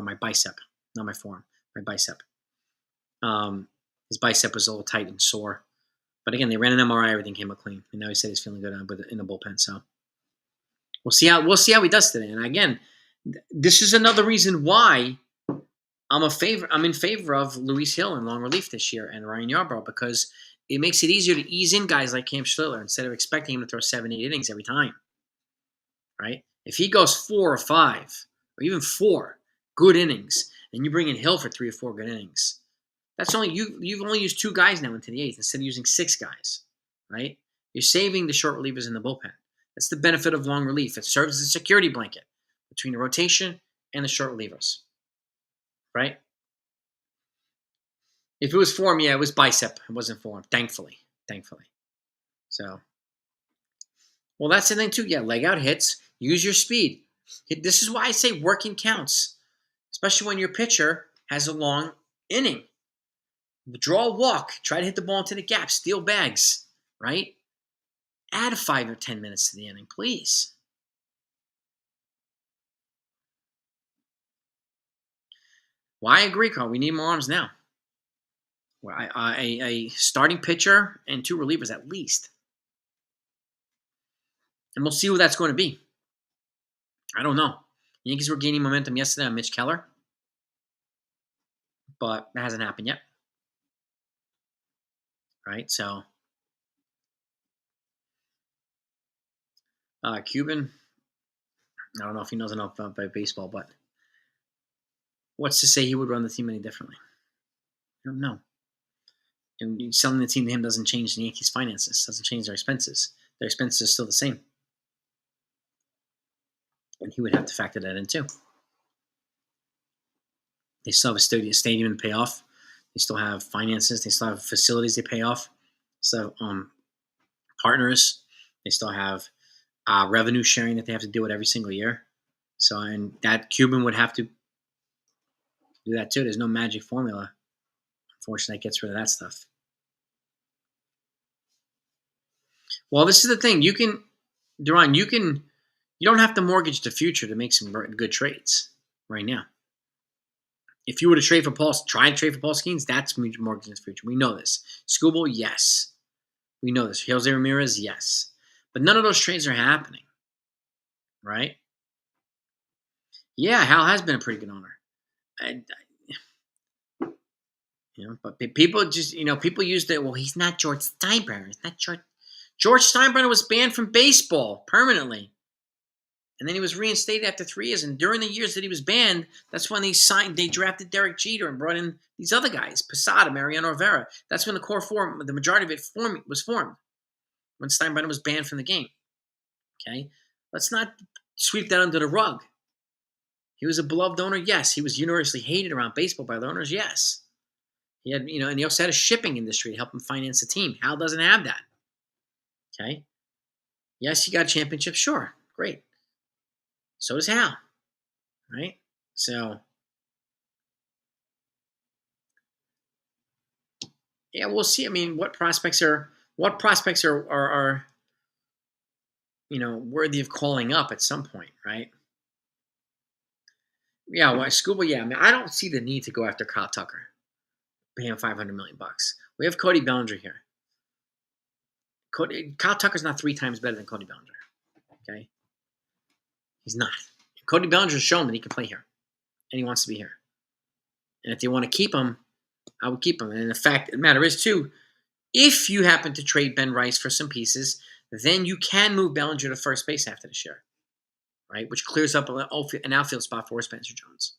my bicep, not my forearm, my bicep. His bicep was a little tight and sore. But again, they ran an MRI, everything came up clean, and now he said he's feeling good in the bullpen. So we'll see how he does today. And again, this is another reason why I'm in favor of Luis Hill in long relief this year and Ryan Yarbrough, because it makes it easier to ease in guys like Cam Schlittler instead of expecting him to throw 7-8 innings every time. Right? If he goes 4 or 5 or even 4 good innings, and you bring in Hill for 3 or 4 good innings, that's only you've only used 2 guys now into the 8th instead of using 6 guys. Right? You're saving the short relievers in the bullpen. That's the benefit of long relief. It serves as a security blanket between the rotation and the short relievers. Right? If it was form, yeah, it was bicep. It wasn't form, thankfully. So, well, that's the thing too. Yeah, leg out hits. Use your speed. This is why I say working counts, especially when your pitcher has a long inning. Draw a walk. Try to hit the ball into the gap. Steal bags. Right? Add 5 or 10 minutes to the inning, please. Well, I agree, Carl. We need more arms now. A starting pitcher and 2 relievers at least. And we'll see who that's going to be. I don't know. The Yankees were gaining momentum yesterday on Mitch Keller, but that hasn't happened yet. Right? So, Cuban, I don't know if he knows enough about baseball, but what's to say he would run the team any differently? I don't know. And selling the team to him doesn't change the Yankees' finances, doesn't change their expenses. Their expenses are still the same. And he would have to factor that in too. They still have a stadium to pay off. They still have finances. They still have facilities they pay off. So, partners. They still have revenue sharing that they have to do it every single year. So, and that Cuban would have to do that too. There's no magic formula. Unfortunately, that gets rid of that stuff. Well, this is the thing. Duran, you don't have to mortgage the future to make some good trades right now. If you were to try to trade for Paul Skeens, that's mortgaging the future. We know this. Scooble, yes. We know this. Jose Ramirez, yes. But none of those trades are happening. Right? Yeah, Hal has been a pretty good owner. But people just, people use that, well, he's not George Steinbrenner. It's not George Steinbrenner was banned from baseball permanently. And then he was reinstated after 3 years. And during the years that he was banned, that's when they drafted Derek Jeter and brought in these other guys, Posada, Mariano Rivera. That's when the majority of it was formed, when Steinbrenner was banned from the game. Okay? Let's not sweep that under the rug. He was a beloved owner, yes. He was universally hated around baseball by the owners, yes. He had, and he also had a shipping industry to help him finance the team. Hal doesn't have that. Okay? Yes, he got a championship, sure. Great. So does Hal, right? So, yeah, we'll see. I mean, what prospects are worthy of calling up at some point, right? Yeah, well, Scuba, yeah. I mean, I don't see the need to go after Kyle Tucker, pay him $500 million. We have Cody Bellinger here. Kyle Tucker's not 3 times better than Cody Bellinger. Okay, he's not. Cody Bellinger's shown that he can play here, and he wants to be here. And if they want to keep him, I would keep him. And the fact of the matter is, too, if you happen to trade Ben Rice for some pieces, then you can move Bellinger to first base after this year, right? Which clears up an outfield spot for Spencer Jones,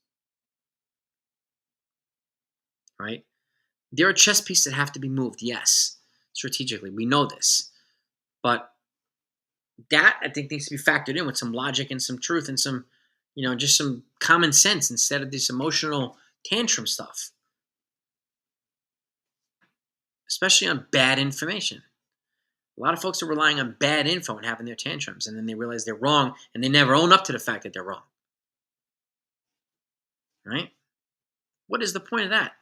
right? There are chess pieces that have to be moved, yes, strategically. We know this. But that, I think, needs to be factored in with some logic and some truth and some, just some common sense instead of this emotional tantrum stuff. Especially on bad information. A lot of folks are relying on bad info and having their tantrums, and then they realize they're wrong, and they never own up to the fact that they're wrong. Right? What is the point of that?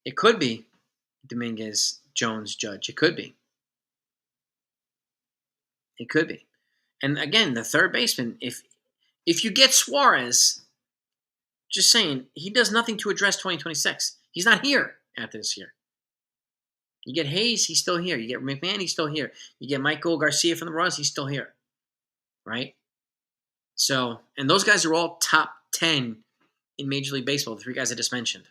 It could be Dominguez, Jones, Judge. It could be. It could be. And again, the third baseman, if you get Suarez, just saying, he does nothing to address 2026. He's not here after this year. You get Hayes, he's still here. You get McMahon, he's still here. You get Michael Garcia from the Royals, he's still here. Right? So, and those guys are all top 10 in Major League Baseball, the three guys I just mentioned,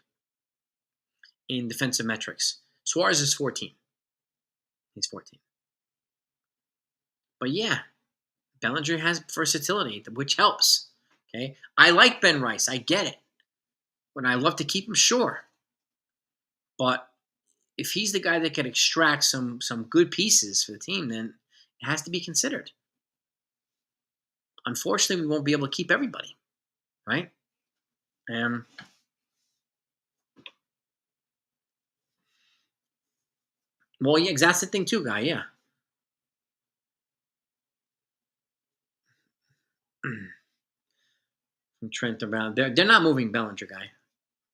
in defensive metrics. Suarez is 14. He's 14. But yeah, Bellinger has versatility, which helps. Okay, I like Ben Rice. I get it. But I love to keep him, sure. But if he's the guy that can extract some good pieces for the team, then it has to be considered. Unfortunately, we won't be able to keep everybody, right? Well, yeah, that's the thing too, guy. Yeah. From Trent around, they're not moving Bellinger, guy.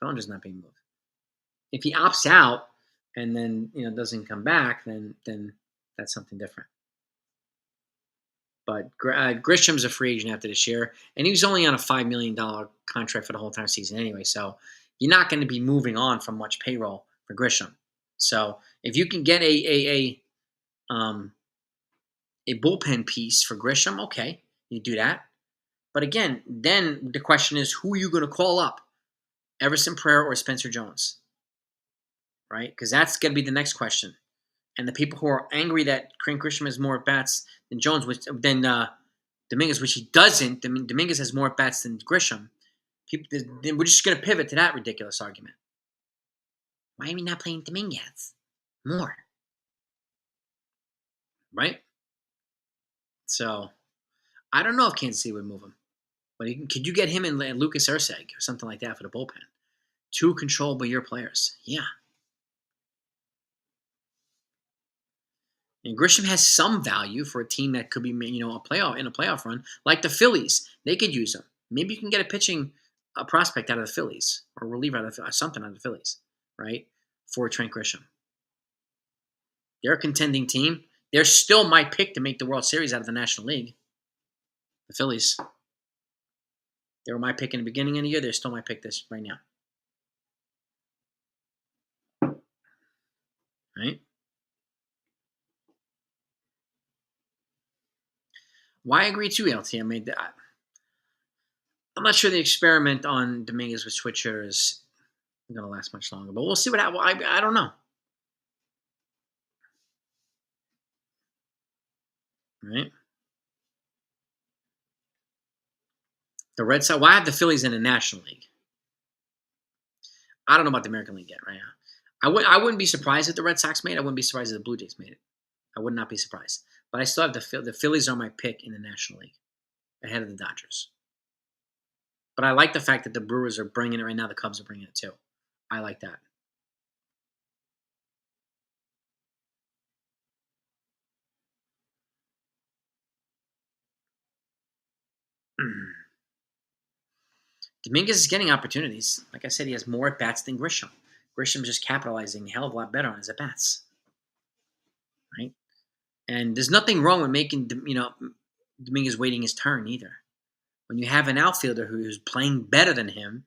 Bellinger's not being moved. If he opts out and then doesn't come back, then that's something different. But Grisham's a free agent after this year, and he was only on a $5 million contract for the whole entire season anyway. So you're not going to be moving on from much payroll for Grisham. So if you can get a bullpen piece for Grisham, okay, you do that. But again, then the question is, who are you going to call up? Everson Pereira or Spencer Jones? Right? Because that's going to be the next question. And the people who are angry that Crane Grisham has more at-bats than Jones, than Dominguez, which he doesn't. I mean, Dominguez has more at-bats than Grisham. Then we're just going to pivot to that ridiculous argument. Why are we not playing Dominguez more? Right? So, I don't know if Kansas City would move him. But could you get him and Lucas Erceg or something like that for the bullpen? Two controllable year players. Yeah. And Grisham has some value for a team that could be, a playoff run, like the Phillies. They could use him. Maybe you can get a prospect out of the Phillies, or reliever out of something out of the Phillies, right? For Trent Grisham. They're a contending team. They're still my pick to make the World Series out of the National League. The Phillies. They were my pick in the beginning of the year. They're still my pick this right now. Right? Why agree to LT? I mean, I'm not sure the experiment on Dominguez with switcher is going to last much longer, but we'll see what happens. I don't know. Right? The Red Sox. Why have the Phillies in the National League? I don't know about the American League yet right now. I wouldn't be surprised if the Red Sox made it. I wouldn't be surprised if the Blue Jays made it. I would not be surprised. But I still have the Phillies are my pick in the National League, ahead of the Dodgers. But I like the fact that the Brewers are bringing it right now. The Cubs are bringing it too. I like that. Dominguez is getting opportunities. Like I said, he has more at-bats than Grisham. Grisham's just capitalizing a hell of a lot better on his at-bats. Right? And there's nothing wrong with making, Dominguez waiting his turn either. When you have an outfielder who's playing better than him,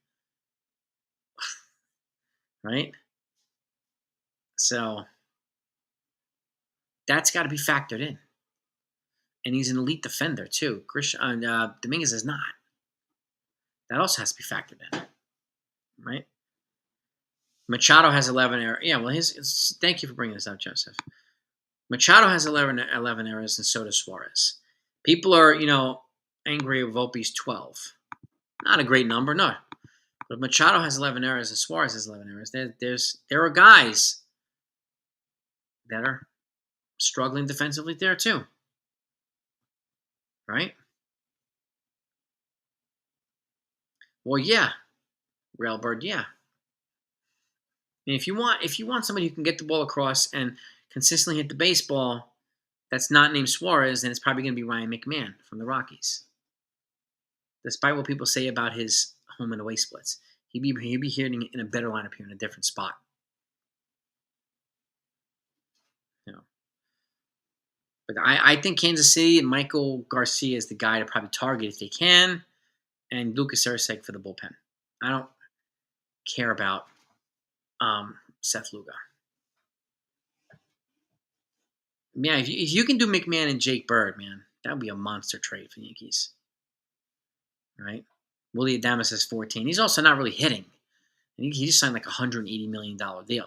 right? So that's got to be factored in. And he's an elite defender too. Dominguez is not. That also has to be factored in, right? Machado has 11 errors. Yeah, well, thank you for bringing this up, Joseph. Machado has 11 errors, and so does Suarez. People are, angry at Volpe's 12. Not a great number, no. But Machado has 11 errors, and Suarez has 11 errors. There are guys that are struggling defensively there too, right? Well, yeah, Railbird, yeah. I mean, if you want somebody who can get the ball across and consistently hit the baseball, that's not named Suarez, then it's probably going to be Ryan McMahon from the Rockies. Despite what people say about his home and away splits, he'd be hitting in a better lineup here in a different spot. But I think Kansas City and Michael Garcia is the guy to probably target if they can, and Lucas Erceg for the bullpen. I don't care about Seth Lugo. Yeah, if you can do McMahon and Jake Bird, man, that would be a monster trade for the Yankees, right? Willie Adames is 14. He's also not really hitting. He just signed like a $180 million deal,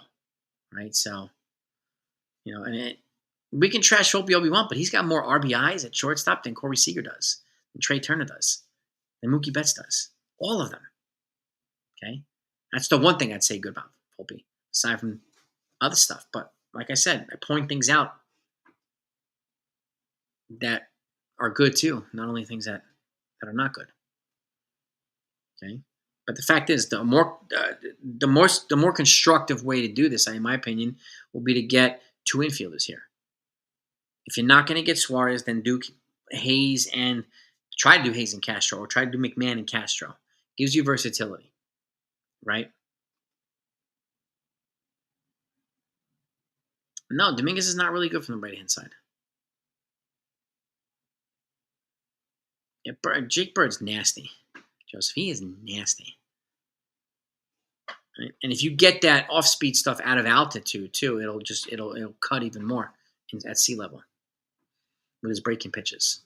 right? So, and we can trash Opie all we want, but he's got more RBIs at shortstop than Corey Seager does, than Trey Turner does, than Mookie Betts does. All of them. Okay, that's the one thing I'd say good about Opie, aside from other stuff. But like I said, I point things out that are good too, not only things that are not good. Okay, but the fact is, the more constructive way to do this, in my opinion, will be to get two infielders here. If you're not going to get Suarez, then do Hayes and try to do Hayes and Castro, or try to do McMahon and Castro. Gives you versatility, right? No, Dominguez is not really good from the right hand side. Yeah, Jake Bird's nasty, Joseph. He is nasty. Right? And if you get that off-speed stuff out of altitude too, it'll cut even more at sea level with his breaking pitches.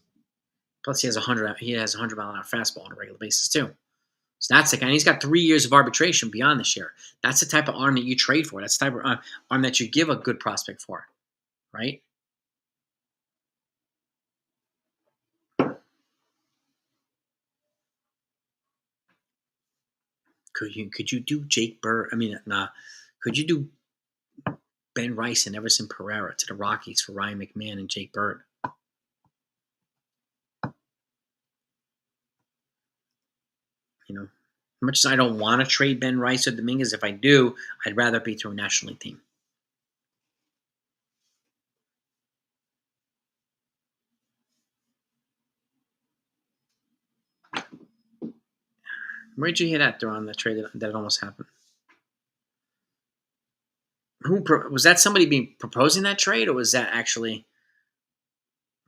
Plus, he has a 100-mile-an-hour fastball on a regular basis too. So that's the kind. He's got 3 years of arbitration beyond this year. That's the type of arm that you trade for. That's the type of arm that you give a good prospect for, right? Could you do Jake Bird? I mean, could you do Ben Rice and Everson Pereira to the Rockies for Ryan McMahon and Jake Bird? As much as I don't want to trade Ben Rice or Dominguez, if I do, I'd rather it be to a National League team. Where did you hear that, on the trade that almost happened? Was that somebody proposing that trade, or was that actually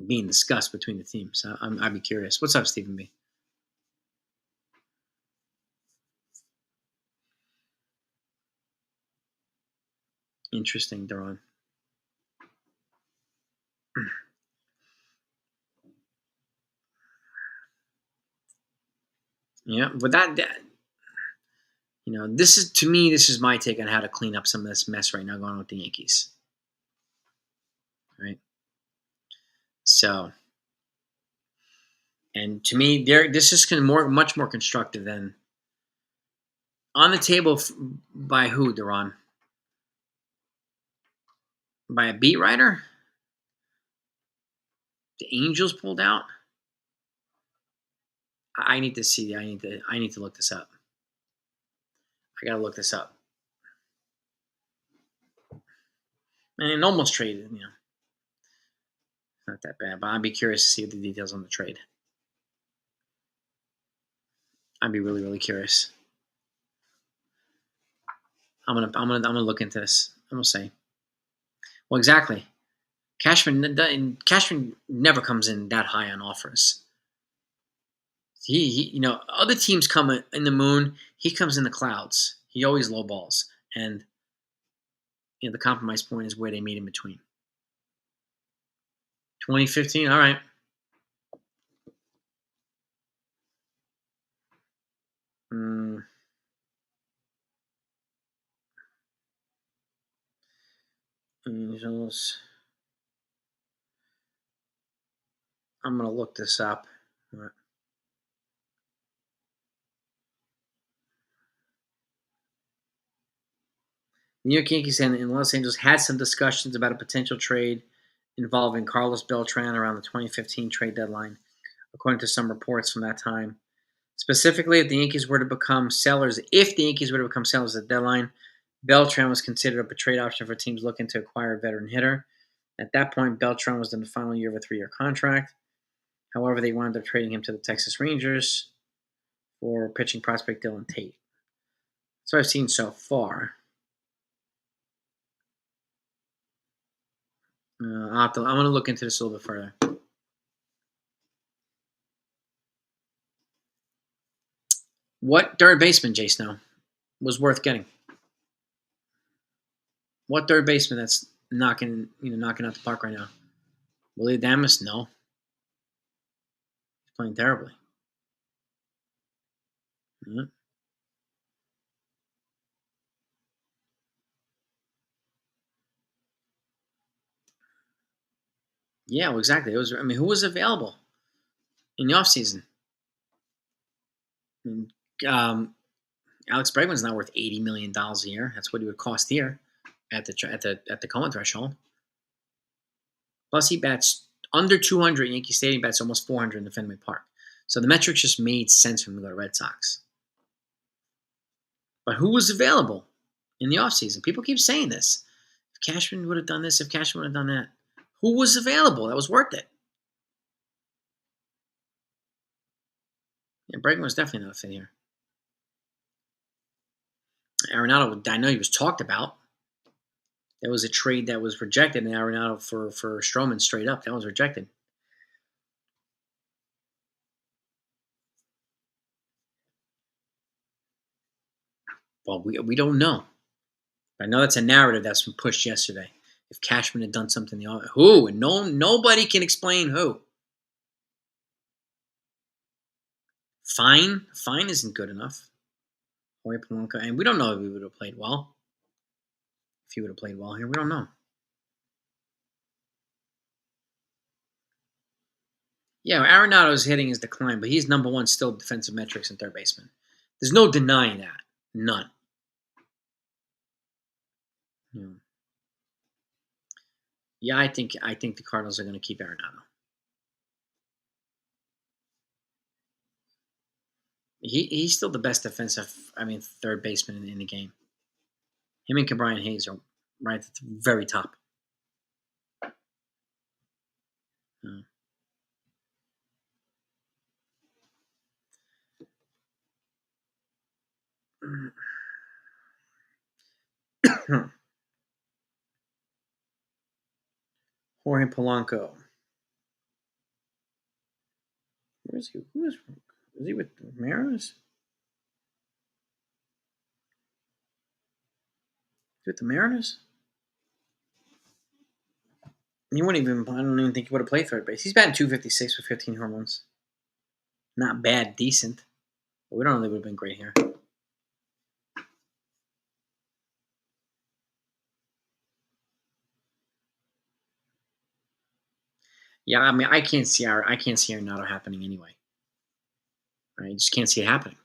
being discussed between the teams? I'd be curious. What's up, Stephen B? Interesting, Daron. Yeah, but this is my take on how to clean up some of this mess right now going on with the Yankees. Right. So, and to me, this is much more constructive than on the table by who, Daron? By a beat writer? The Angels pulled out? I need to see. I need to look this up. I gotta look this up. And it almost traded, not that bad, but I'd be curious to see the details on the trade. I'd be really, really curious. I'm gonna look into this. I'm gonna say, well, exactly. Cashman never comes in that high on offers. He other teams come in the moon. He comes in the clouds. He always low balls, and the compromise point is where they meet in between. 2015, all right. Angels. I'm gonna look this up. New York Yankees and Los Angeles had some discussions about a potential trade involving Carlos Beltran around the 2015 trade deadline, according to some reports from that time. Specifically, if the Yankees were to become sellers at the deadline, Beltran was considered a trade option for teams looking to acquire a veteran hitter. At that point, Beltran was in the final year of a 3-year contract. However, they wound up trading him to the Texas Rangers for pitching prospect Dylan Tate. So I've seen so far. I'm going to look into this a little bit further. What third baseman, Jay Snow, was worth getting? What third baseman that's knocking out the park right now? Willie Adames? No, he's playing terribly. Mhm. Yeah, well, exactly. It was. I mean, who was available in the offseason? I mean, um, Alex Bregman's not worth $80 million a year. That's what he would cost here at the Cohen threshold. Plus, he bats under 200 Yankee Stadium. Bats almost 400 in the Fenway Park. So the metrics just made sense for him to go to Red Sox. But who was available in the offseason? People keep saying this. If Cashman would have done this, if Cashman would have done that, who was available that was worth it? Yeah, Bregman was definitely not a fit here. Arenado, I know he was talked about. There was a trade that was rejected in Arenado for Stroman straight up. That was rejected. Well, we don't know. I know that's a narrative that's been pushed yesterday. If Cashman had done something, who? And nobody can explain who. Fine isn't good enough. And we don't know if he would have played well. If he would have played well here, we don't know. Yeah, Arenado's hitting is decline, but he's number one still defensive metrics and third baseman. There's no denying that. None. Yeah, yeah I think the Cardinals are going to keep Arenado. He's still the best third baseman in the game. Him and Brian Hayes are right at the very top. Jorge Polanco. Where is he? Is he with the Mariners? With the Mariners? He wouldn't even. I don't even think he would have played third base. He's batting 256 with 15 home runs. Not bad, decent. But we don't know if he would have been great here. Yeah, I mean, I can't see Arenado happening anyway. Right? I just can't see it happening.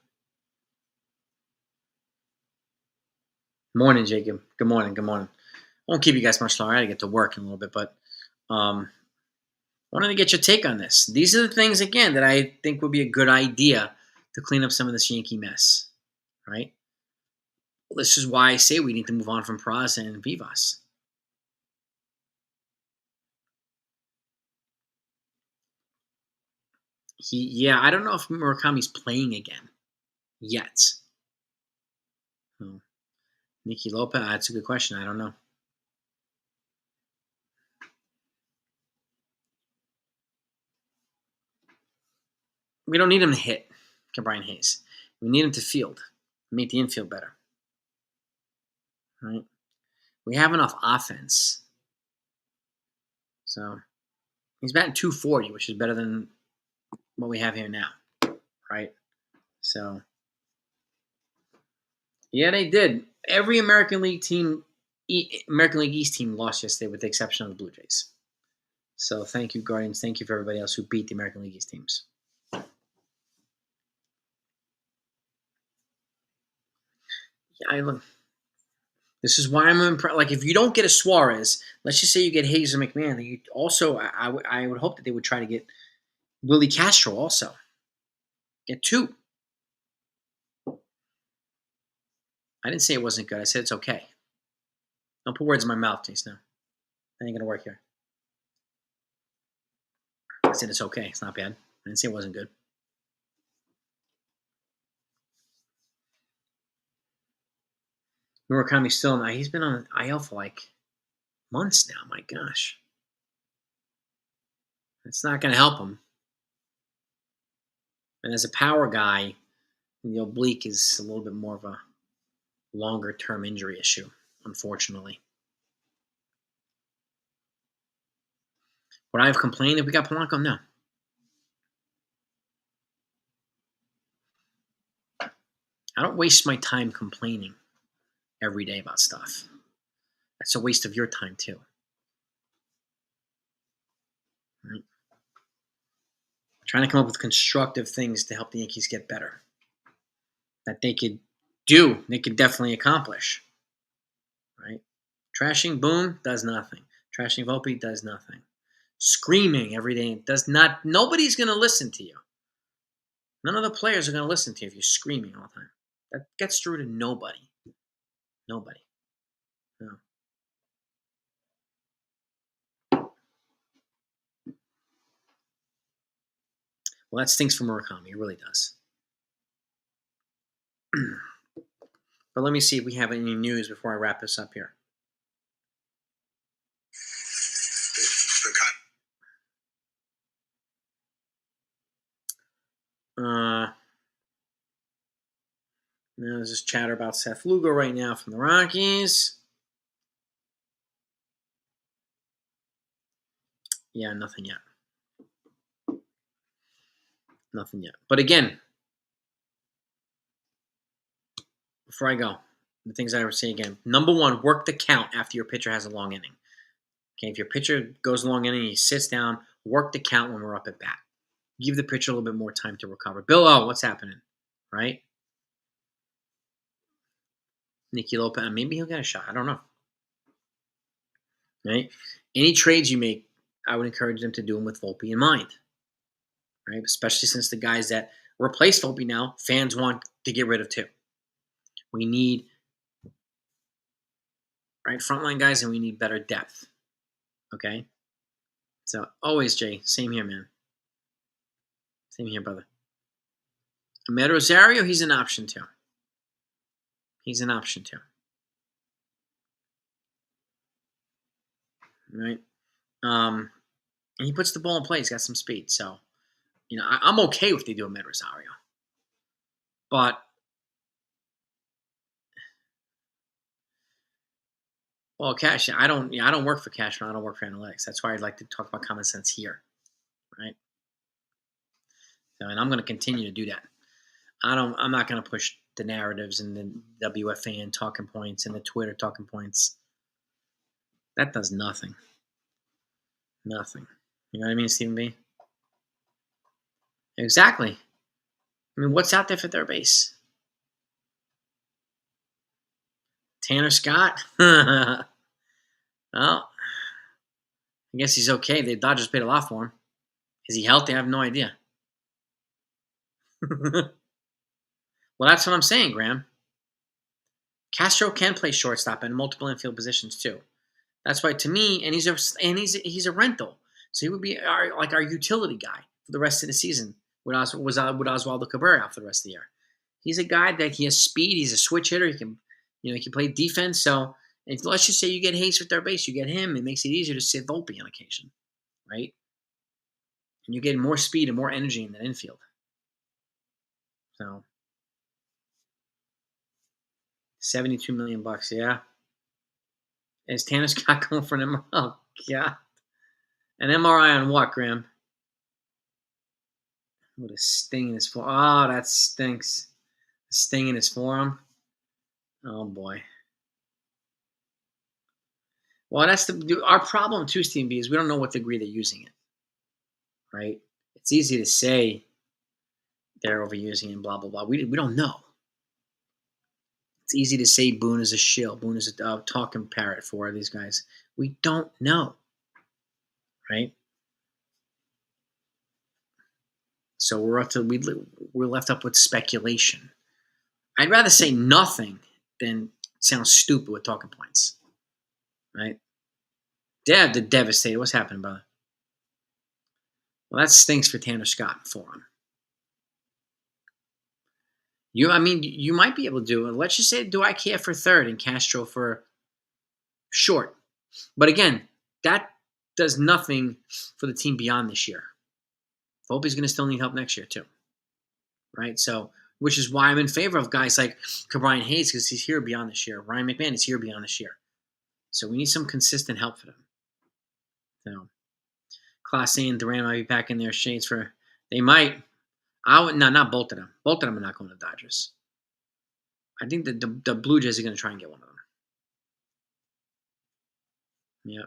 Morning, Jacob. Good morning. Good morning. I won't keep you guys much longer. I got to get to work in a little bit, but wanted to get your take on this. These are the things again that I think would be a good idea to clean up some of this Yankee mess. Right? Well, this is why I say we need to move on from Peraza and Vivas. I don't know if Murakami's playing again yet. Oh. Nicky Lopez, that's a good question. I don't know. We don't need him to hit, Brian Hayes. We need him to field, make the infield better. Right? We have enough offense. So he's batting 240, which is better than what we have here now. Right? So yeah, they did. Every American League East team lost yesterday, with the exception of the Blue Jays. So thank you, Guardians. Thank you for everybody else who beat the American League East teams. Yeah, this is why I'm impressed. Like, if you don't get a Suarez, let's just say you get Hayes or McMahon. You also, I would hope that they would try to get Willie Castro also. Get two. I didn't say it wasn't good. I said it's okay. Don't put words in my mouth, Jason. That ain't gonna work here. I said it's okay. It's not bad. I didn't say it wasn't good. Murakami's still he's been on IL for like months now. My gosh. It's not going to help him. And as a power guy, the oblique is a little bit more of a longer term injury issue, unfortunately. Would I have complained if we got Polanco? No. I don't waste my time complaining every day about stuff. That's a waste of your time too. Right? Trying to come up with constructive things to help the Yankees get better. That they could do, they could definitely accomplish. Right? Trashing Boone does nothing. Trashing Volpe does nothing. Screaming every day does not. Nobody's going to listen to you. None of the players are going to listen to you if you're screaming all the time. That gets through to nobody. Nobody. No. Well, that stinks for Murakami. It really does. But let me see if we have any news before I wrap this up here. Now there's this chatter about Seth Lugo right now from the Rockies. Yeah, nothing yet. Nothing yet. But again, before I go, the things I would say again. Number one, work the count after your pitcher has a long inning. Okay, if your pitcher goes a long inning, he sits down, work the count when we're up at bat. Give the pitcher a little bit more time to recover. Bill, what's happening? Right? Nicky Lopez, maybe he'll get a shot. I don't know. Right? Any trades you make, I would encourage them to do them with Volpe in mind. Right? Especially since the guys that replace Volpe now, fans want to get rid of too. We need frontline guys, and we need better depth. Okay? So always, Jay, same here, man. Same here, brother. Ahmed Rosario, he's an option too. Right? And he puts the ball in play. He's got some speed. So, I'm okay if they do Ahmed Rosario. But, well, Cash, I don't work for Cashman. I don't work for analytics. That's why I'd like to talk about common sense here. Right? So, and I'm going to continue to do that. I'm not going to push the narratives and the WFAN talking points and the Twitter talking points. That does nothing. Nothing. You know what I mean, Stephen B? Exactly. I mean, what's out there for third base? Tanner Scott? Well, I guess he's okay. The Dodgers paid a lot for him. Is he healthy? I have no idea. Well, that's what I'm saying, Graham. Castro can play shortstop and multiple infield positions too. That's why, to me, and he's a rental, so he would be our utility guy for the rest of the season. With Oswaldo Cabrera out for the rest of the year. He's a guy that he has speed. He's a switch hitter. He can play defense. So let's just say you get Hayes for third base, you get him. It makes it easier to sit Volpe on occasion, right? And you get more speed and more energy in that infield. So, $72 million, yeah. Is Tanner Scott going for an MRI? Oh, God. An MRI on what, Graham? With a sting in his forearm. Oh, that stinks. A sting in his forearm. Oh, boy. Well, that's our problem too, Steve B, is we don't know what degree they're using it, right? It's easy to say they're overusing it and blah, blah, blah. We don't know. It's easy to say Boone is a shill. Boone is a talking parrot for these guys. We don't know, right? So we're left up with speculation. I'd rather say nothing than sound stupid with talking points, right? Dad, the devastated. What's happening, brother? Well, that stinks for Tanner Scott for him. You might be able to do it. Let's just say, do I care for third and Castro for short? But again, that does nothing for the team beyond this year. Volpe's going to still need help next year too, right? So, which is why I'm in favor of guys like Brian Hayes because he's here beyond this year. Ryan McMahon is here beyond this year. So we need some consistent help for them. So, Class A and Duran might be back in their shades for. They might. No, not both of them. Both of them are not going to the Dodgers. I think that the Blue Jays are going to try and get one of them. Yeah.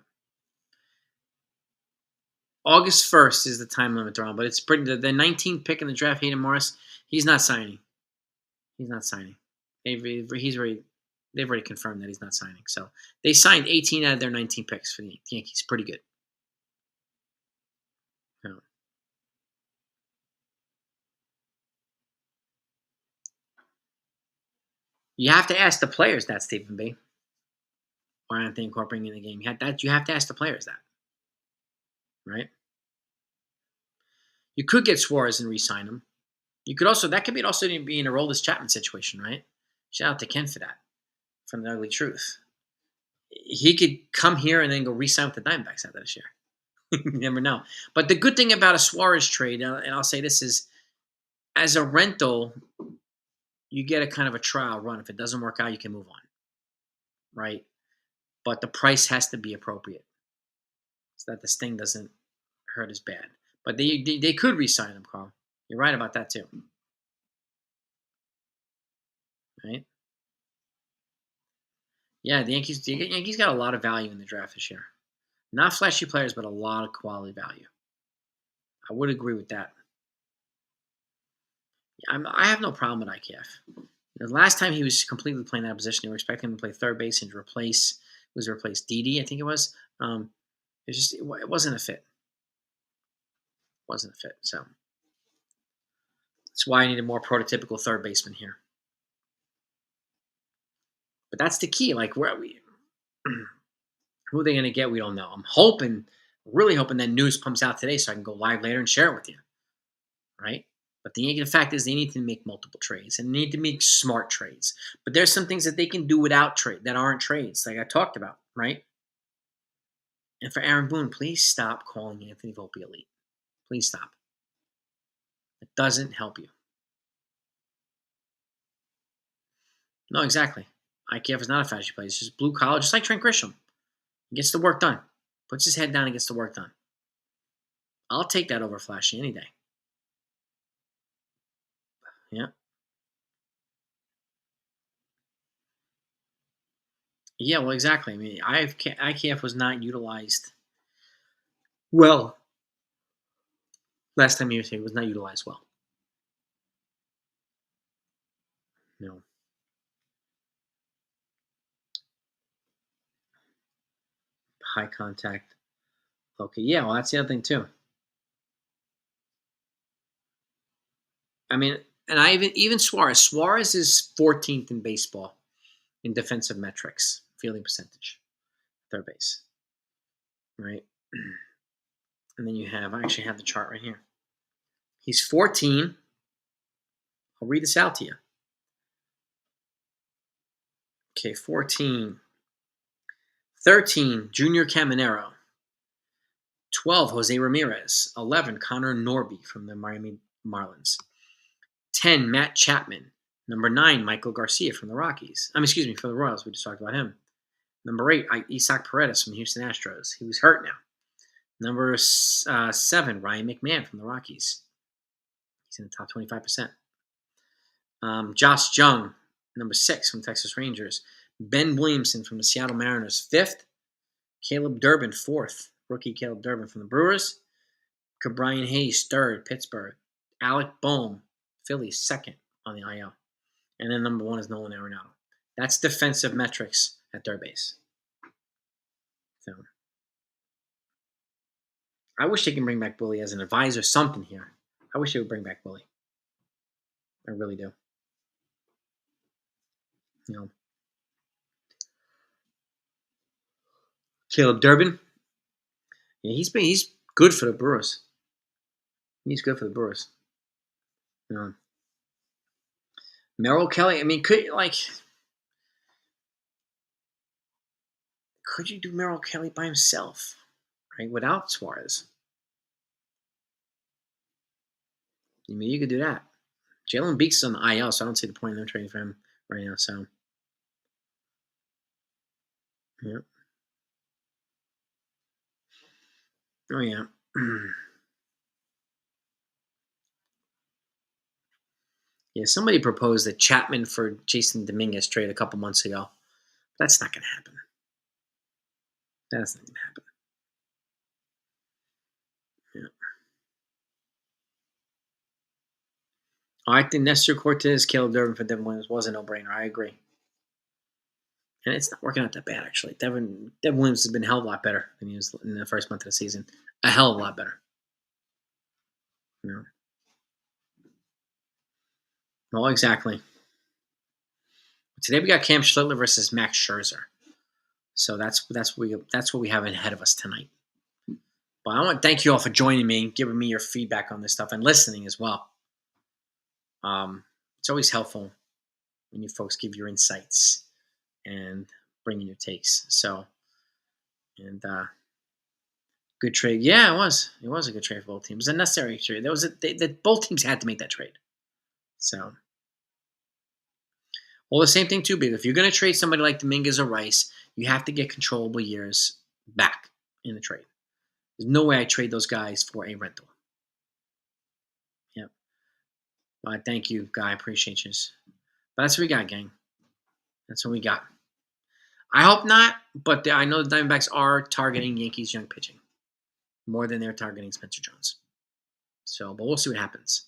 August 1st is the time limit they're on, but it's pretty. The 19th pick in the draft, Hayden Morris, he's not signing. He's not signing. They've already confirmed that he's not signing. So they signed 18 out of their 19 picks for the Yankees. Pretty good. Yeah. You have to ask the players that, Stephen B. Why aren't they incorporating in the game? You have to ask the players that, right? You could get Suarez and re-sign him. You could also be in a Aroldis Chapman situation, right? Shout out to Ken for that, from the Ugly Truth. He could come here and then go re-sign with the Diamondbacks after this year. You never know. But the good thing about a Suarez trade, and I'll say this is, as a rental, you get a kind of a trial run. If it doesn't work out, you can move on, right? But the price has to be appropriate so that this thing doesn't hurt as bad. But they could re-sign him, Carl. You're right about that too, right? Yeah, the Yankees got a lot of value in the draft this year. Not flashy players, but a lot of quality value. I would agree with that. I have no problem with IKF. The last time he was completely playing that position, they were expecting him to play third base and replace Didi, I think it was. It wasn't a fit. It wasn't a fit. So that's why I needed more prototypical third baseman here. But that's the key. Like, where are we? Who are they going to get? We don't know. I'm really hoping that news comes out today so I can go live later and share it with you. Right? But the fact is they need to make multiple trades and they need to make smart trades. But there's some things that they can do without trade that aren't trades, like I talked about, right? And for Aaron Boone, please stop calling Anthony Volpe elite. Please stop. It doesn't help you. No, exactly. IKF is not a flashy player. It's just blue collar, just like Trent Grisham. He gets the work done. Puts his head down and gets the work done. I'll take that over flashy any day. Yeah. Yeah, well, exactly. I mean, IKF was not utilized well. Last time he was here, was not utilized well. No. High contact. Okay, yeah, well, that's the other thing, too. I mean, and even Suarez. Suarez is 14th in baseball in defensive metrics, fielding percentage, third base. Right? And then I actually have the chart right here. He's 14. I'll read this out to you. Okay, 14. 13, Junior Caminero. 12, Jose Ramirez. 11, Connor Norby from the Miami Marlins. 10, Matt Chapman. Number 9, Michael Garcia from the Rockies. For the Royals. We just talked about him. Number 8, Isaac Paredes from the Houston Astros. He was hurt now. Number 7, Ryan McMahon from the Rockies. He's in the top 25%. Josh Jung, number 6 from Texas Rangers. Ben Williamson from the Seattle Mariners, 5th. Caleb Durbin, 4th. Rookie Caleb Durbin from the Brewers. Brian Hayes, 3rd, Pittsburgh. Alec Boehm, Phillies, 2nd on the IL. And then number 1 is Nolan Arenado. That's defensive metrics at third base. So I wish they can bring back Bully as an advisor, something here. I wish they would bring back Bully. I really do. You know, Caleb Durbin. Yeah, he's good for the Brewers. He's good for the Brewers. Merrill Kelly. I mean, could you do Merrill Kelly by himself? right? Without Suarez. I mean, you could do that. Jalen Beeks is on the IL, so I don't see the point in them trading for him right now. So, yeah. Oh, yeah. Yeah, somebody proposed that Chapman for Jason Dominguez trade a couple months ago. That's not going to happen. That's not going to happen. Yeah. I think Nestor Cortez, Caleb Durbin for Devin Williams was a no-brainer. I agree. And it's not working out that bad, actually. Devin Williams has been a hell of a lot better than he was in the first month of the season. A hell of a lot better. You know? Well, exactly. Today we got Cam Schlittler versus Max Scherzer. So that's what we have ahead of us tonight. But I want to thank you all for joining me, giving me your feedback on this stuff, and listening as well. It's always helpful when you folks give your insights and bring in your takes. So, and good trade. Yeah, it was. It was a good trade for both teams. It was a necessary trade. Both teams had to make that trade. So, well, the same thing too, because if you're going to trade somebody like Dominguez or Rice, you have to get controllable years back in the trade. There's no way I trade those guys for a rental. Yep. Thank you, Guy. I appreciate you. But that's what we got, gang. That's what we got. I hope not, but I know the Diamondbacks are targeting Yankees young pitching more than they're targeting Spencer Jones. So, but we'll see what happens.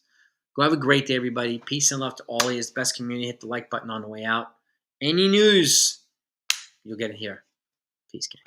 Go have a great day, everybody. Peace and love to all of you. Best community. Hit the like button on the way out. Any news, you'll get it here. Peace, gang.